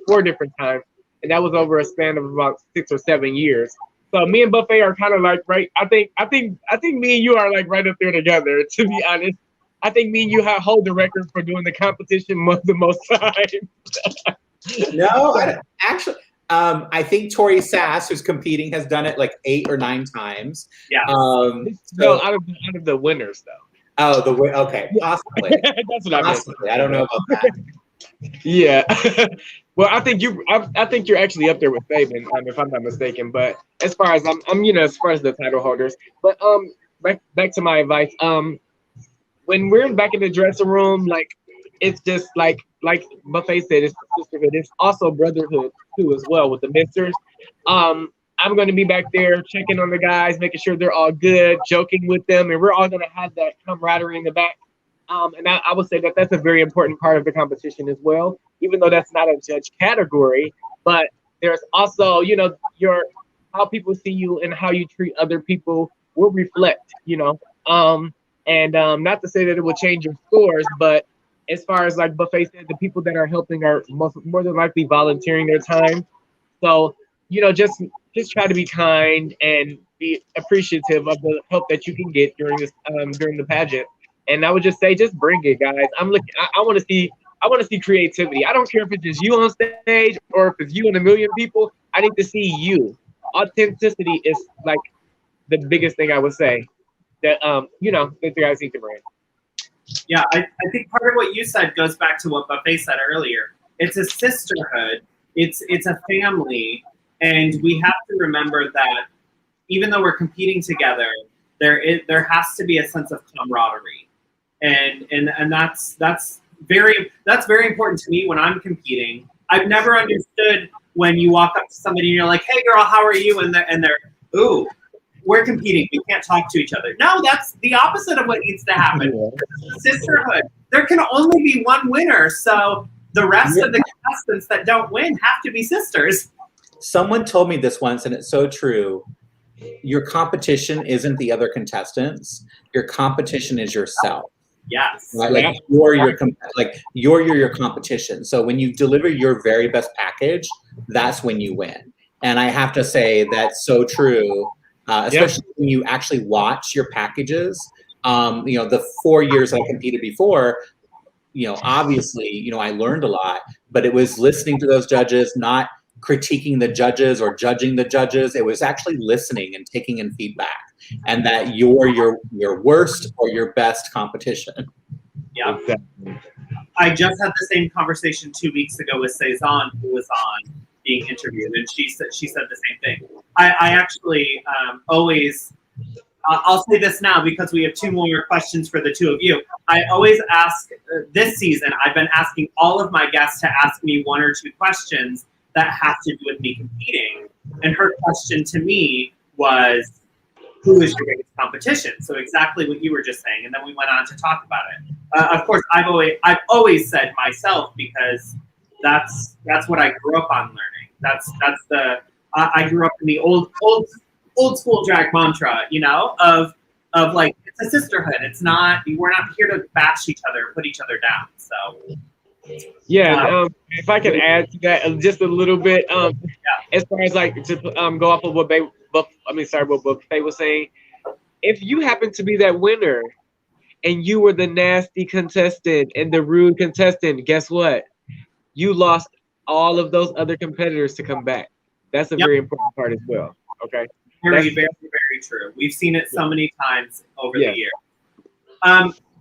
4 different times, and that was over a span of about 6 or 7 years. So me and Buffet are kind of right. I think me and you are right up there together, to be honest. I think me and you hold the record for doing the competition the most time. No, actually, I think Tori Sass, who's competing, has done it 8 or 9 times. Yeah. No, out of the winners though. Oh, okay, possibly. That's what I meant. I don't know about that. Yeah. Well, I think you're actually up there with Fabian, if I'm not mistaken. But as far as as far as the title holders. But back to my advice. When we're back in the dressing room, it's just like Buffet said, it's sisterhood. It's also brotherhood too, as well, with the misters. I'm going to be back there checking on the guys, making sure they're all good, joking with them, and we're all going to have that camaraderie in the back. And I would say that that's a very important part of the competition as well, even though that's not a judge category. But there's also, you know, your how people see you and how you treat other people will reflect, you know. Not to say that it will change your scores, but as far as like Buffet said, the people that are helping are more than likely volunteering their time. So, you know, just try to be kind and be appreciative of the help that you can get during this during the pageant. And I would just say, just bring it, guys. I'm looking. I want to see. I want to see creativity. I don't care if it's just you on stage or if it's you and a million people. I need to see you. Authenticity is like the biggest thing I would say that you know, that the guys need to bring. Yeah, I think part of what you said goes back to what Buffet said earlier. It's a sisterhood. It's a family, and we have to remember that even though we're competing together, there has to be a sense of camaraderie, and that's very important to me when I'm competing. I've never understood when you walk up to somebody and you're like, "Hey, girl, how are you?" and they're ooh, we're competing. We can't talk to each other. No, that's the opposite of what needs to happen. Sisterhood. There can only be one winner, so the rest of the contestants that don't win have to be sisters. Someone told me this once, and it's so true. Your competition isn't the other contestants. Your competition is yourself. Yes. Right? Like you're your competition. So when you deliver your very best package, that's when you win. And I have to say that's so true, especially when you actually watch your packages. You know, the 4 years I competed before, you know, obviously, you know, I learned a lot, but it was listening to those judges, not critiquing the judges or judging the judges. It was actually listening and taking in feedback, and that you're your worst or your best competition. Yeah. Exactly. I just had the same conversation 2 weeks ago with Cezanne, who was on being interviewed, and she said the same thing. I actually always. I'll say this now because we have 2 more questions for the 2 of you. I always ask this season. I've been asking all of my guests to ask me 1 or 2 questions that have to do with me competing. And her question to me was, who is your biggest competition? So exactly what you were just saying. And then we went on to talk about it. Of course, I've always said myself, because that's what I grew up on learning. I grew up in the old school drag mantra, you know, of like, it's a sisterhood. It's not, we're not here to bash each other, put each other down. So yeah, if I can add to that just a little bit, as far as like to go off of what Buffet was saying, if you happen to be that winner and you were the nasty contestant and the rude contestant, guess what? You lost all of those other competitors to come back. That's a very important part as well. Okay. Very, very, very true. We've seen it so many times over the year.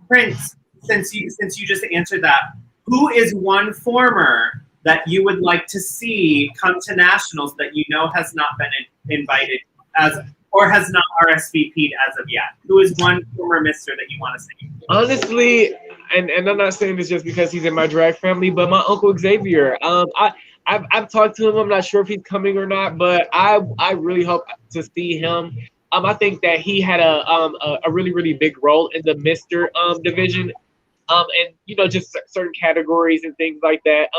Prince, since you just answered that, who is one former that you would like to see come to nationals that you know has not been invited or has not RSVP'd as of yet? Who is one former mister that you want to see? Honestly, and I'm not saying this just because he's in my drag family, but my Uncle Xavier. I've talked to him. I'm not sure if he's coming or not, but I really hope to see him. I think that he had a really, really big role in the Mister division. And you know, just certain categories and things like that.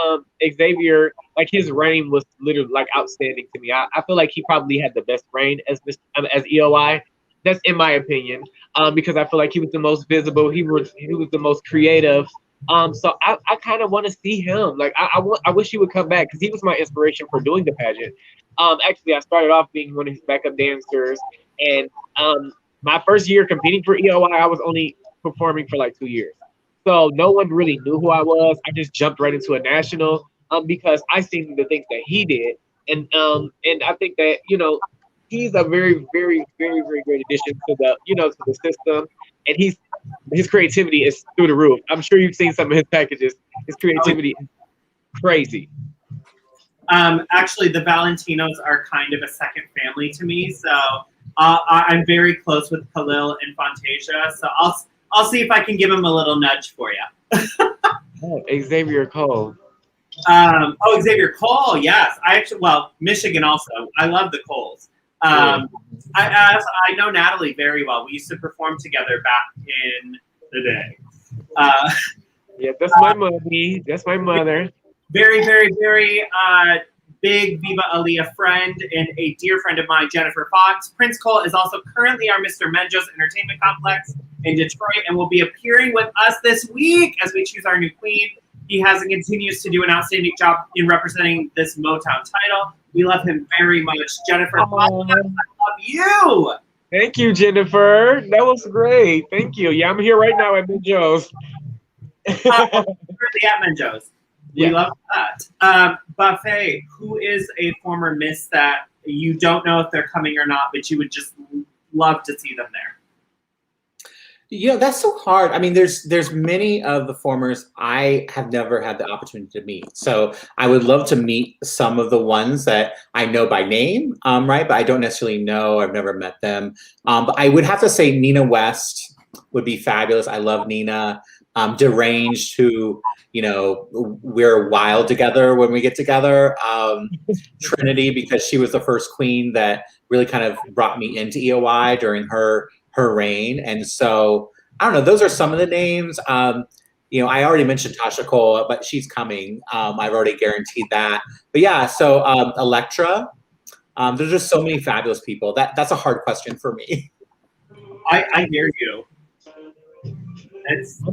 Xavier, like his reign was literally like outstanding to me. I feel like he probably had the best reign as EOY. That's in my opinion. Because I feel like he was the most visible. He was the most creative. So I kind of want to see him. Like I wish he would come back because he was my inspiration for doing the pageant. Actually, I started off being one of his backup dancers, and my first year competing for EOY, I was only performing for like 2 years. So no one really knew who I was. I just jumped right into a national because I seen the things that he did, and I think that, you know, he's a very, very, very, very great addition to the system, and his creativity is through the roof. I'm sure you've seen some of his packages. His creativity is crazy. Actually, the Valentinos are kind of a second family to me, so I'm very close with Khalil and Fantasia. So I'll see if I can give him a little nudge for you. Xavier Cole. Xavier Cole, yes. Michigan also. I love the Coles. I know Natalie very well. We used to perform together back in the day. Yeah, that's my mommy. That's my mother. Very, very, very big Viva Aaliyah friend and a dear friend of mine, Jennifer Fox. Prince Cole is also currently our Mr. Menjo's Entertainment Complex in Detroit and will be appearing with us this week as we choose our new queen. He has and continues to do an outstanding job in representing this Motown title. We love him very much. Jennifer Fox, I love you. Thank you, Jennifer. That was great. Thank you. Yeah, I'm here right now at Menjo's. Currently at Menjo's. We love that. Buffet, who is a former Miss that you don't know if they're coming or not, but you would just love to see them there? You know, that's so hard. I mean, there's many of the formers I have never had the opportunity to meet. So I would love to meet some of the ones that I know by name, right? But I don't necessarily know. I've never met them. But I would have to say Nina West would be fabulous. I love Nina. Deranged, who, you know, we're wild together when we get together. Trinity, because she was the first queen that really kind of brought me into EOY during her reign. And so, I don't know, those are some of the names. You know, I already mentioned Tasha Cole, but she's coming. I've already guaranteed that. But yeah, so Electra, there's just so many fabulous people. That's a hard question for me. I hear you.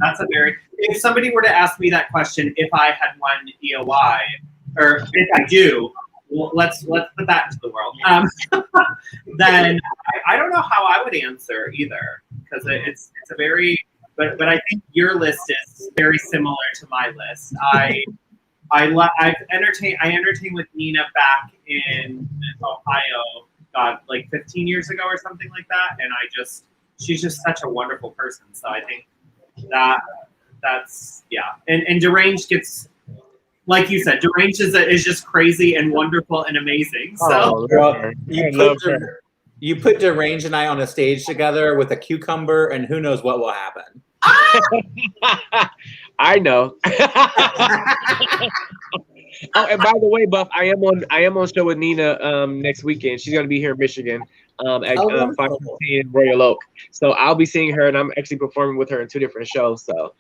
That's a very, if somebody were to ask me that question, if I had won EOY, or if I do, well, let's put that into the world. Then I don't know how I would answer either, because it's a very, but I think your list is very similar to my list. I entertained with Nina back in Ohio, God, like 15 years ago or something like that, and she's just such a wonderful person. So I think that's yeah. And Deranged gets, like you said, Deranged is just crazy and wonderful and amazing. So you put Deranged and I on a stage together with a cucumber, and who knows what will happen. I know. Oh, and by the way, Buff, I am on show with Nina next weekend. She's gonna be here in Michigan at 5:15 Royal Oak. So I'll be seeing her, and I'm actually performing with her in 2 different shows. So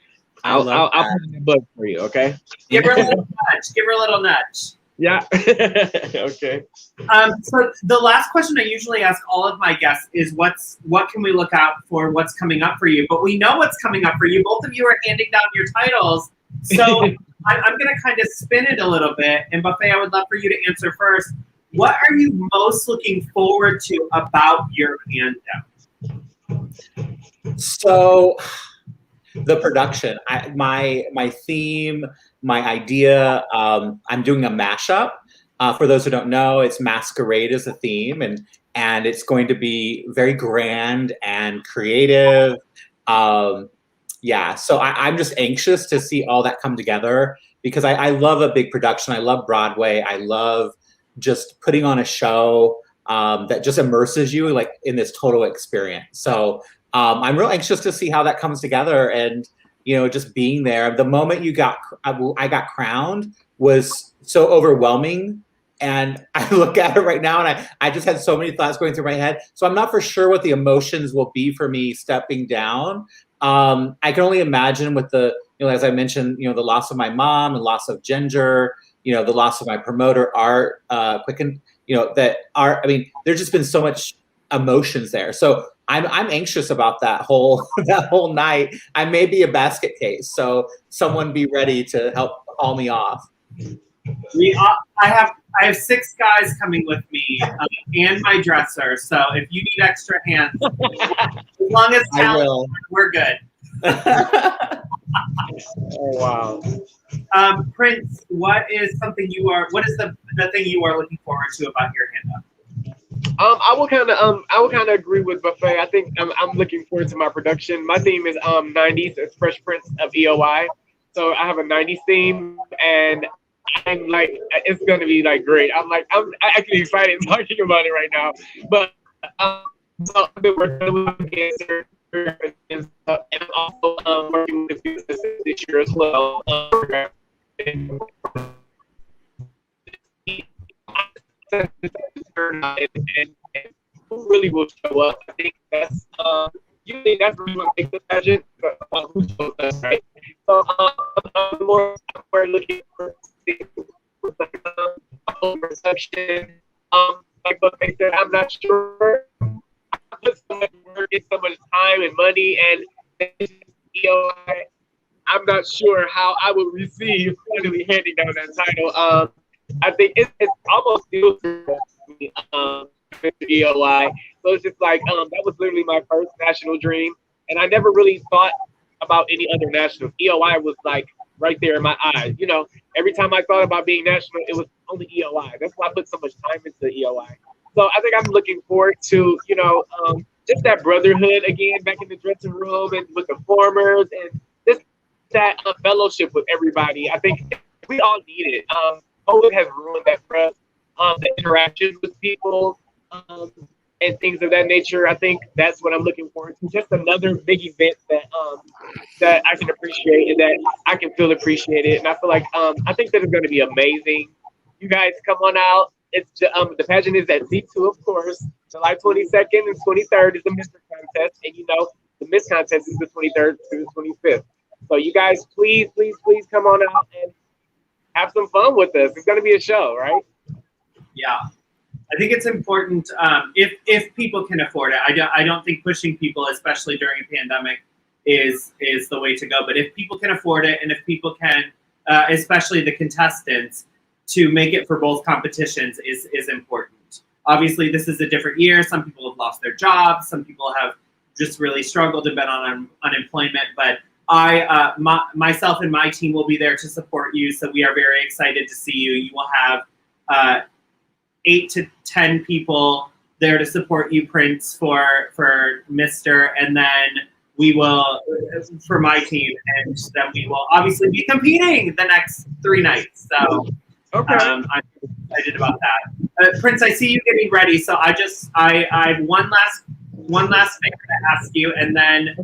I'll put in the book for you, okay? Give her a little nudge. Give her a little nudge. Yeah. Okay. So the last question I usually ask all of my guests is what can we look out for? What's coming up for you? But we know what's coming up for you. Both of you are handing down your titles. So I'm going to kind of spin it a little bit. And Buffet, I would love for you to answer first. What are you most looking forward to about your handout? So the production, my theme, my idea, I'm doing a mashup. For those who don't know, it's Masquerade as a theme, and it's going to be very grand and creative. Yeah, so I'm just anxious to see all that come together, because I love a big production. I love Broadway. I love just putting on a show that just immerses you like in this total experience. So I'm real anxious to see how that comes together, and you know, just being there. The moment I got crowned was so overwhelming, and I look at it right now, and I just had so many thoughts going through my head. So I'm not for sure what the emotions will be for me stepping down. I can only imagine with the, you know, as I mentioned, you know, the loss of my mom and loss of Ginger, you know, the loss of my promoter, Art, Quicken, you know, I mean, there's just been so much emotions there. So I'm anxious about that whole night. I may be a basket case, so someone be ready to help haul me off. I have 6 guys coming with me and my dresser. So if you need extra hands, as long as talent, we're good. Oh wow. Prince, what is the thing you are looking forward to about your handout? I will kind of agree with Buffet. I think I'm looking forward to my production. My theme is 90s. It's Fresh Prince of EOY. So I have a 90s theme, and I'm like, it's gonna be like great. I'm actually excited talking about it right now. But so I've been working with dancer and I'm also working with businesses this year as well. And who really will show up? I think that's usually that's really what makes the pageant, but who shows up, right? So I'm more looking for overperception. Like what they said, I'm not sure. I put so much work and so much time and money, and EOY. I'm not sure how I would receive finally handing down that title. I think it's almost still me, EOY. So it's just like that was literally my first national dream, and I never really thought about any other nationals. EOY was like right there in my eyes. You know, every time I thought about being national, it was only EOY. That's why I put so much time into EOY. So I think I'm looking forward to, you know, just that brotherhood again back in the dressing room and with the formers and just that fellowship with everybody. I think we all need it. COVID has ruined that for us. The interactions with people and things of that nature. I think that's what I'm looking forward to. Just another big event that I can appreciate and that I can feel appreciated. And I feel like I think that it's going to be amazing. You guys come on out. It's the pageant is at C2, of course. July 22nd and 23rd is the Mr. Contest, and you know the Miss Contest is the 23rd to the 25th. So you guys, please come on out and have some fun with us. It's going to be a show, right? Yeah, I think it's important if people can afford it. I don't think pushing people, especially during a pandemic, is the way to go. But if people can afford it, and if people can, especially the contestants, to make it for both competitions is important. Obviously, this is a different year. Some people have lost their jobs. Some people have just really struggled and been on unemployment. But myself and my team will be there to support you. So we are very excited to see you. You will have 8 to 10 people there to support you, Prince, for Mr. And then we will, for my team, and then we will obviously be competing the next 3 nights. So okay. I'm excited about that. Prince, I see you getting ready. So I have one last thing to ask you, and then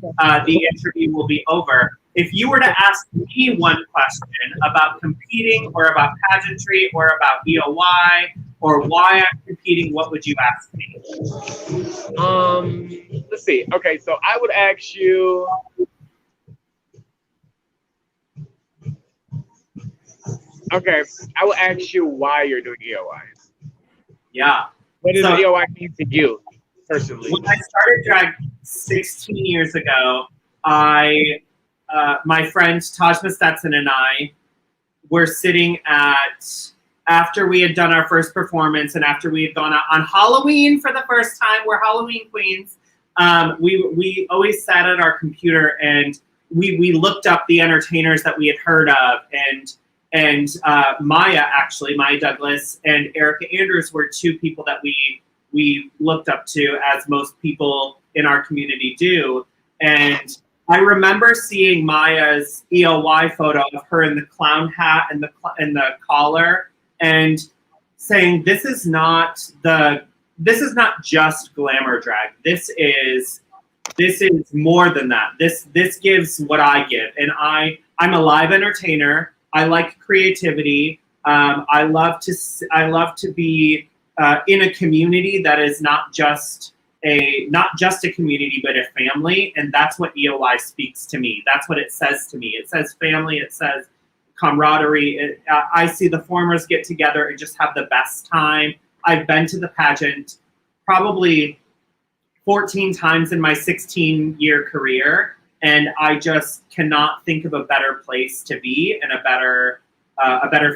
the interview will be over. If you were to ask me one question about competing or about pageantry or about EOY or why I'm competing, what would you ask me? Let's see. Okay, so I would ask you. Okay, I will ask you why you're doing EOY. Yeah. What does EOY mean to you personally? When I started drag 16 years ago, my friend Tajma Stetson and I were sitting after we had done our first performance and after we had gone out on Halloween for the first time. We're Halloween queens. We always sat at our computer and we looked up the entertainers that we had heard of, and Maya Douglas and Erica Andrews were 2 people that we looked up to, as most people in our community do. And I remember seeing Maya's EOY photo of her in the clown hat and the collar, and saying, "This is not just glamour drag. This is more than that. This gives what I give." And I'm a live entertainer. I like creativity. I love to be in a community that is not just a community, but a family, and that's what EOY speaks to me. That's what it says to me. It says family. It says camaraderie. I see the formers get together and just have the best time. I've been to the pageant probably 14 times in my 16-year career, and I just cannot think of a better place to be and a better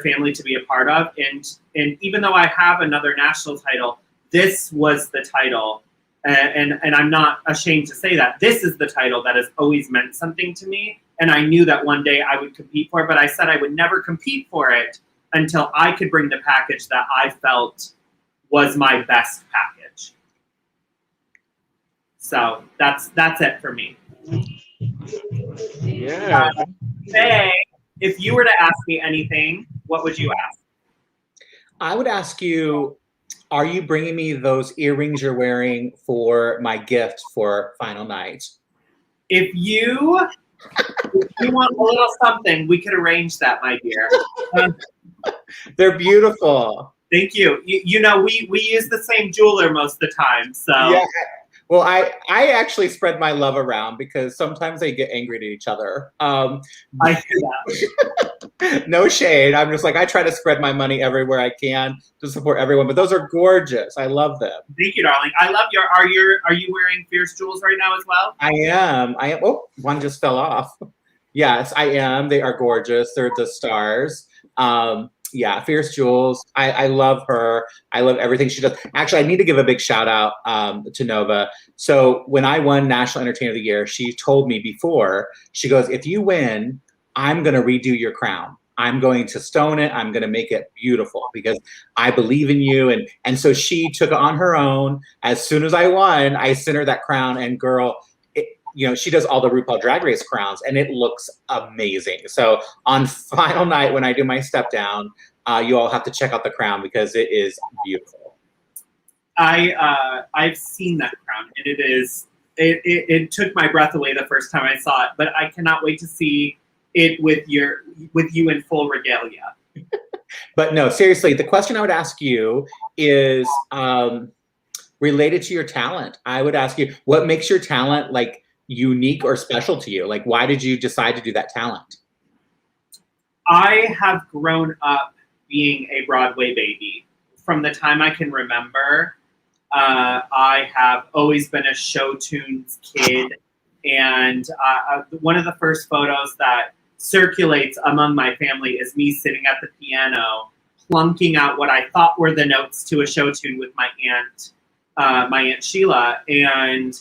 family to be a part of. And even though I have another national title, this was the title, and I'm not ashamed to say that. This is the title that has always meant something to me, and I knew that one day I would compete for it, but I said I would never compete for it until I could bring the package that I felt was my best package. So that's it for me. Yeah. Hey, if you were to ask me anything, what would you ask? I would ask you, are you bringing me those earrings you're wearing for my gift for final night? If you want a little something, we could arrange that, my dear. They're beautiful. Thank you. You know, we use the same jeweler most of the time, so. Yeah. Well, I actually spread my love around because sometimes they get angry at each other. I hear that. No shade. I'm just like, I try to spread my money everywhere I can to support everyone. But those are gorgeous. I love them. Thank you, darling. I love your. Are you wearing Fierce Jewels right now as well? I am. Oh, one just fell off. Yes, I am. They are gorgeous. They're the stars. Yeah, Fierce Jewels. I love her. I love everything she does. Actually, I need to give a big shout out to Nova. So when I won National Entertainer of the Year, she told me before, she goes, if you win, I'm going to redo your crown. I'm going to stone it. I'm going to make it beautiful because I believe in you. And so she took it on her own. As soon as I won, I sent her that crown, and girl, she does all the RuPaul Drag Race crowns, and it looks amazing. So on final night when I do my step down, you all have to check out the crown because it is beautiful. I've seen that crown, and it took my breath away the first time I saw it. But I cannot wait to see it with you in full regalia. But no, seriously, the question I would ask you is related to your talent. I would ask you, what makes your talent like unique or special to you? Like, why did you decide to do that talent? I have grown up being a Broadway baby. From the time I can remember, I have always been a show tunes kid. And one of the first photos that circulates among my family is me sitting at the piano, plunking out what I thought were the notes to a show tune with my Aunt Sheila. And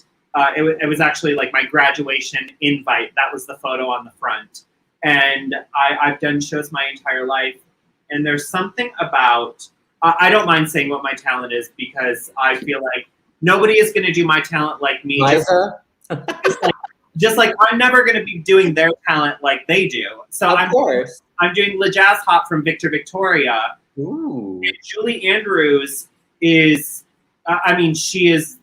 it was actually like my graduation invite. That was the photo on the front. And I've done shows my entire life. And there's something about, I don't mind saying what my talent is because I feel like nobody is going to do my talent like me. Just like I'm never going to be doing their talent like they do. So I'm doing La Jazz Hop from Victor Victoria. Ooh. And Julie Andrews is, she is,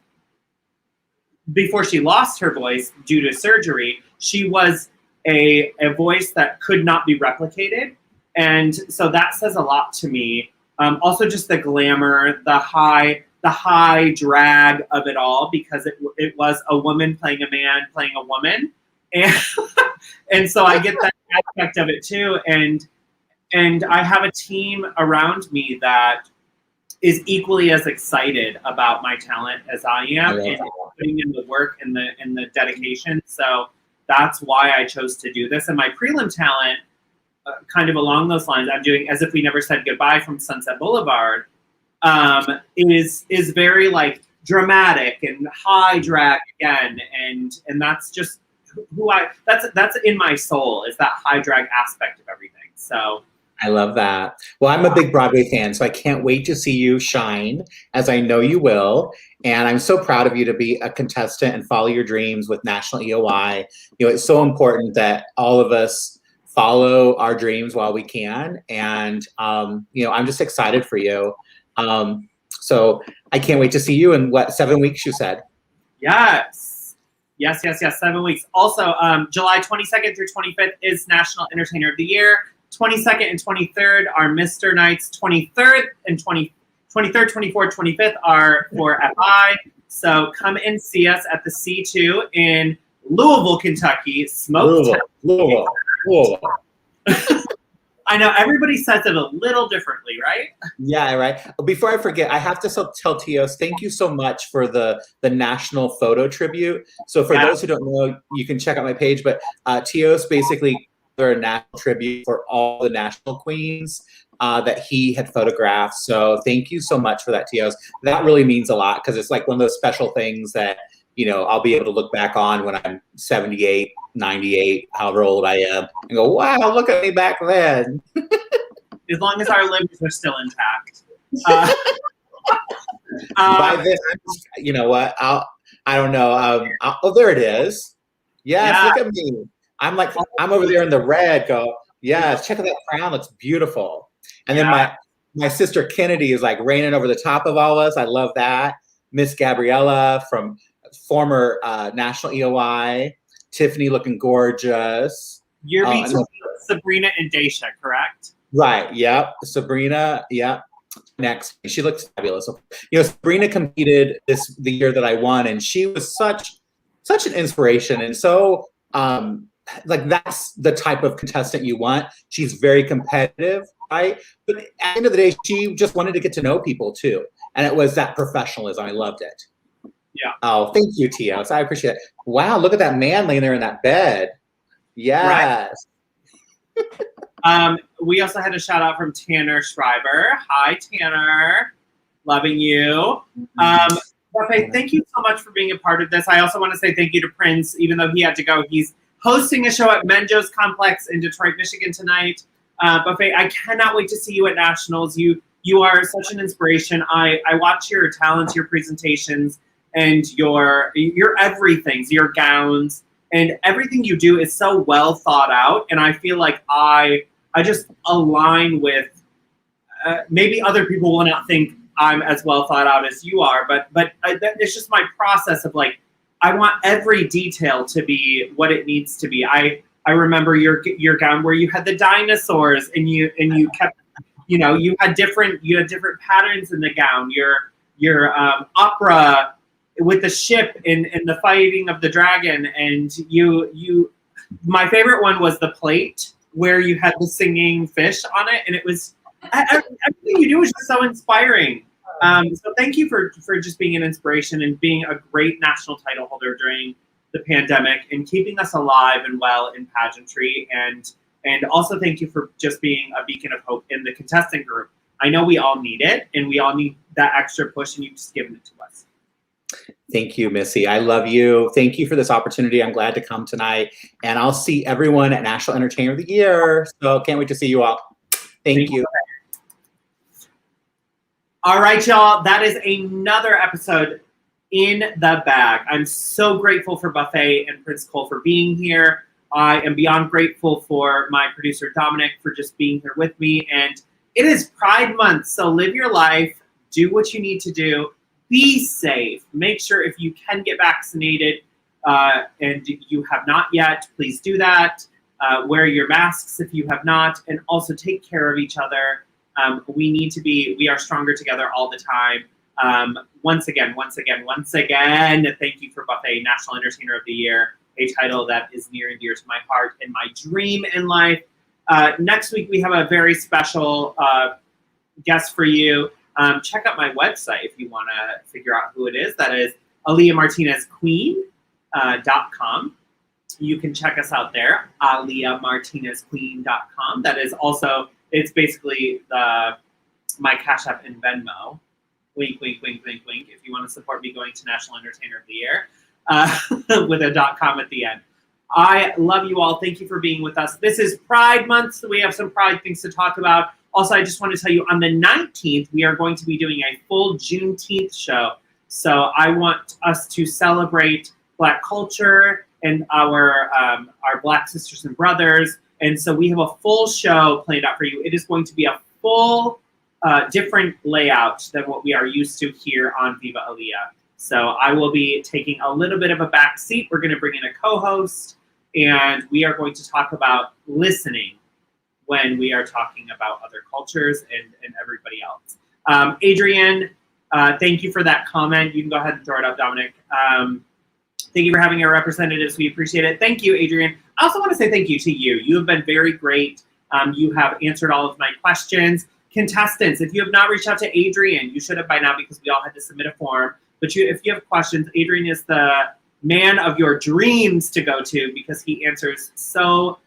before she lost her voice due to surgery, she was a voice that could not be replicated. And so that says a lot to me. Also just the glamour, the high drag of it all, because it was a woman playing a man playing a woman. And so I get that aspect of it too. And I have a team around me that is equally as excited about my talent as I am, and putting in the work and the dedication. So that's why I chose to do this. And my prelim talent, kind of along those lines, I'm doing As If We Never Said Goodbye from Sunset Boulevard, is very like dramatic and high drag again, and that's just that's in my soul, is that high drag aspect of everything. So I love that. Well, I'm a big Broadway fan, so I can't wait to see you shine, as I know you will. And I'm so proud of you to be a contestant and follow your dreams with National EOY. It's so important that all of us follow our dreams while we can. And, I'm just excited for you. So I can't wait to see you in 7 weeks, you said? Yes, 7 weeks. Also, July 22nd through 25th is National Entertainer of the Year. 22nd and 23rd are Mr. Nights. 23rd, 24th, 25th are for FI. So come and see us at the C2 in Louisville, Kentucky. Louisville. I know everybody says it a little differently, right? Yeah, right. Before I forget, I have to tell Tios, thank you so much for the national photo tribute. So for those who don't know, you can check out my page, but Tios basically a national tribute for all the national queens that he had photographed. So thank you so much for that, Tios. That really means a lot because it's like one of those special things that, I'll be able to look back on when I'm 78, 98, however old I am, and go, wow, look at me back then. As long as our livers are still intact. By then, you know what? I don't know. Oh, there it is. Yes, look at me. I'm over there in the red. Go, yes, check out that crown. Looks beautiful. And then my sister Kennedy is like reigning over the top of all of us. I love that. Miss Gabriella from former National EOY. Tiffany looking gorgeous. You're between Sabrina and Daisha, correct? Right. Yep. Sabrina. Yep. next. She looks fabulous. You know, Sabrina competed the year that I won, and she was such an inspiration, and so like that's the type of contestant you want. She's very competitive, right? But at the end of the day, she just wanted to get to know people too, and it was that professionalism. I loved it. Yeah. Oh, thank you, Tios. I appreciate it. Wow, look at that man laying there in that bed. Yes. Right. We also had a shout out from Tanner Schreiber. Hi, Tanner. Loving you. Buffet, thank you so much for being a part of this. I also want to say thank you to Prince, even though he had to go. He's hosting a show at Menjo's Complex in Detroit, Michigan tonight. Buffet, I cannot wait to see you at Nationals. You are such an inspiration. I watch your talents, your presentations, and your everything, your gowns, and everything you do is so well thought out. And I feel like I just align with maybe other people will not think I'm as well thought out as you are, but it's just my process of like, I want every detail to be what it needs to be. I remember your gown where you had the dinosaurs and you kept, you know, you had different patterns in the gown. Your opera with the ship and the fighting of the dragon, and my favorite one was the plate where you had the singing fish on it, and it was everything you do is just so inspiring. So thank you for just being an inspiration and being a great national title holder during the pandemic and keeping us alive and well in pageantry, and also thank you for just being a beacon of hope in the contestant group. I know we all need it, and we all need that extra push, and you've just given it to us. Thank you, Missy. I love you. Thank you for this opportunity. I'm glad to come tonight, and I'll see everyone at National Entertainer of the Year. So can't wait to see you all. Thank you. All right, y'all. That is another episode in the bag. I'm so grateful for Buffet and Prince Cole for being here. I am beyond grateful for my producer, Dominic, for just being here with me. And it is Pride Month, so live your life. Do what you need to do. Be safe. Make sure if you can get vaccinated and you have not yet, please do that. Wear your masks if you have not, and also take care of each other. We are stronger together all the time. Once again, thank you for Buffet National Entertainer of the Year, a title that is near and dear to my heart and my dream in life. Next week, we have a very special guest for you. Check out my website if you want to figure out who it is. That is AaliyahMartinezQueen.com. You can check us out there, AaliyahMartinezQueen.com. That is also, it's basically my Cash App and Venmo. Wink, wink, wink, wink, wink. If you want to support me going to National Entertainer of the Year with a .com at the end. I love you all. Thank you for being with us. This is Pride Month, so we have some Pride things to talk about. Also, I just want to tell you, on the 19th, we are going to be doing a full Juneteenth show. So I want us to celebrate Black culture and our Black sisters and brothers. And so we have a full show planned out for you. It is going to be a full different layout than what we are used to here on Viva Aaliyah. So I will be taking a little bit of a back seat. We're going to bring in a co-host, and we are going to talk about listening when we are talking about other cultures and everybody else. Adrian, thank you for that comment. You can go ahead and throw it up, Dominic. Thank you for having our representatives. We appreciate it. Thank you, Adrian. I also want to say thank you to you. You have been very great. You have answered all of my questions. Contestants, if you have not reached out to Adrian, you should have by now because we all had to submit a form. But if you have questions, Adrian is the man of your dreams to go to because he answers so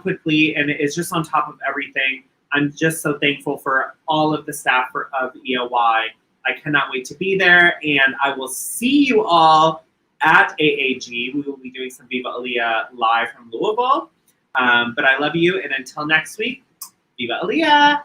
quickly and is just on top of everything. I'm just so thankful for all of the staff of EOY. I cannot wait to be there, and I will see you all at AAG. We will be doing some Viva Aaliyah live from Louisville. But I love you, and until next week, Viva Aaliyah!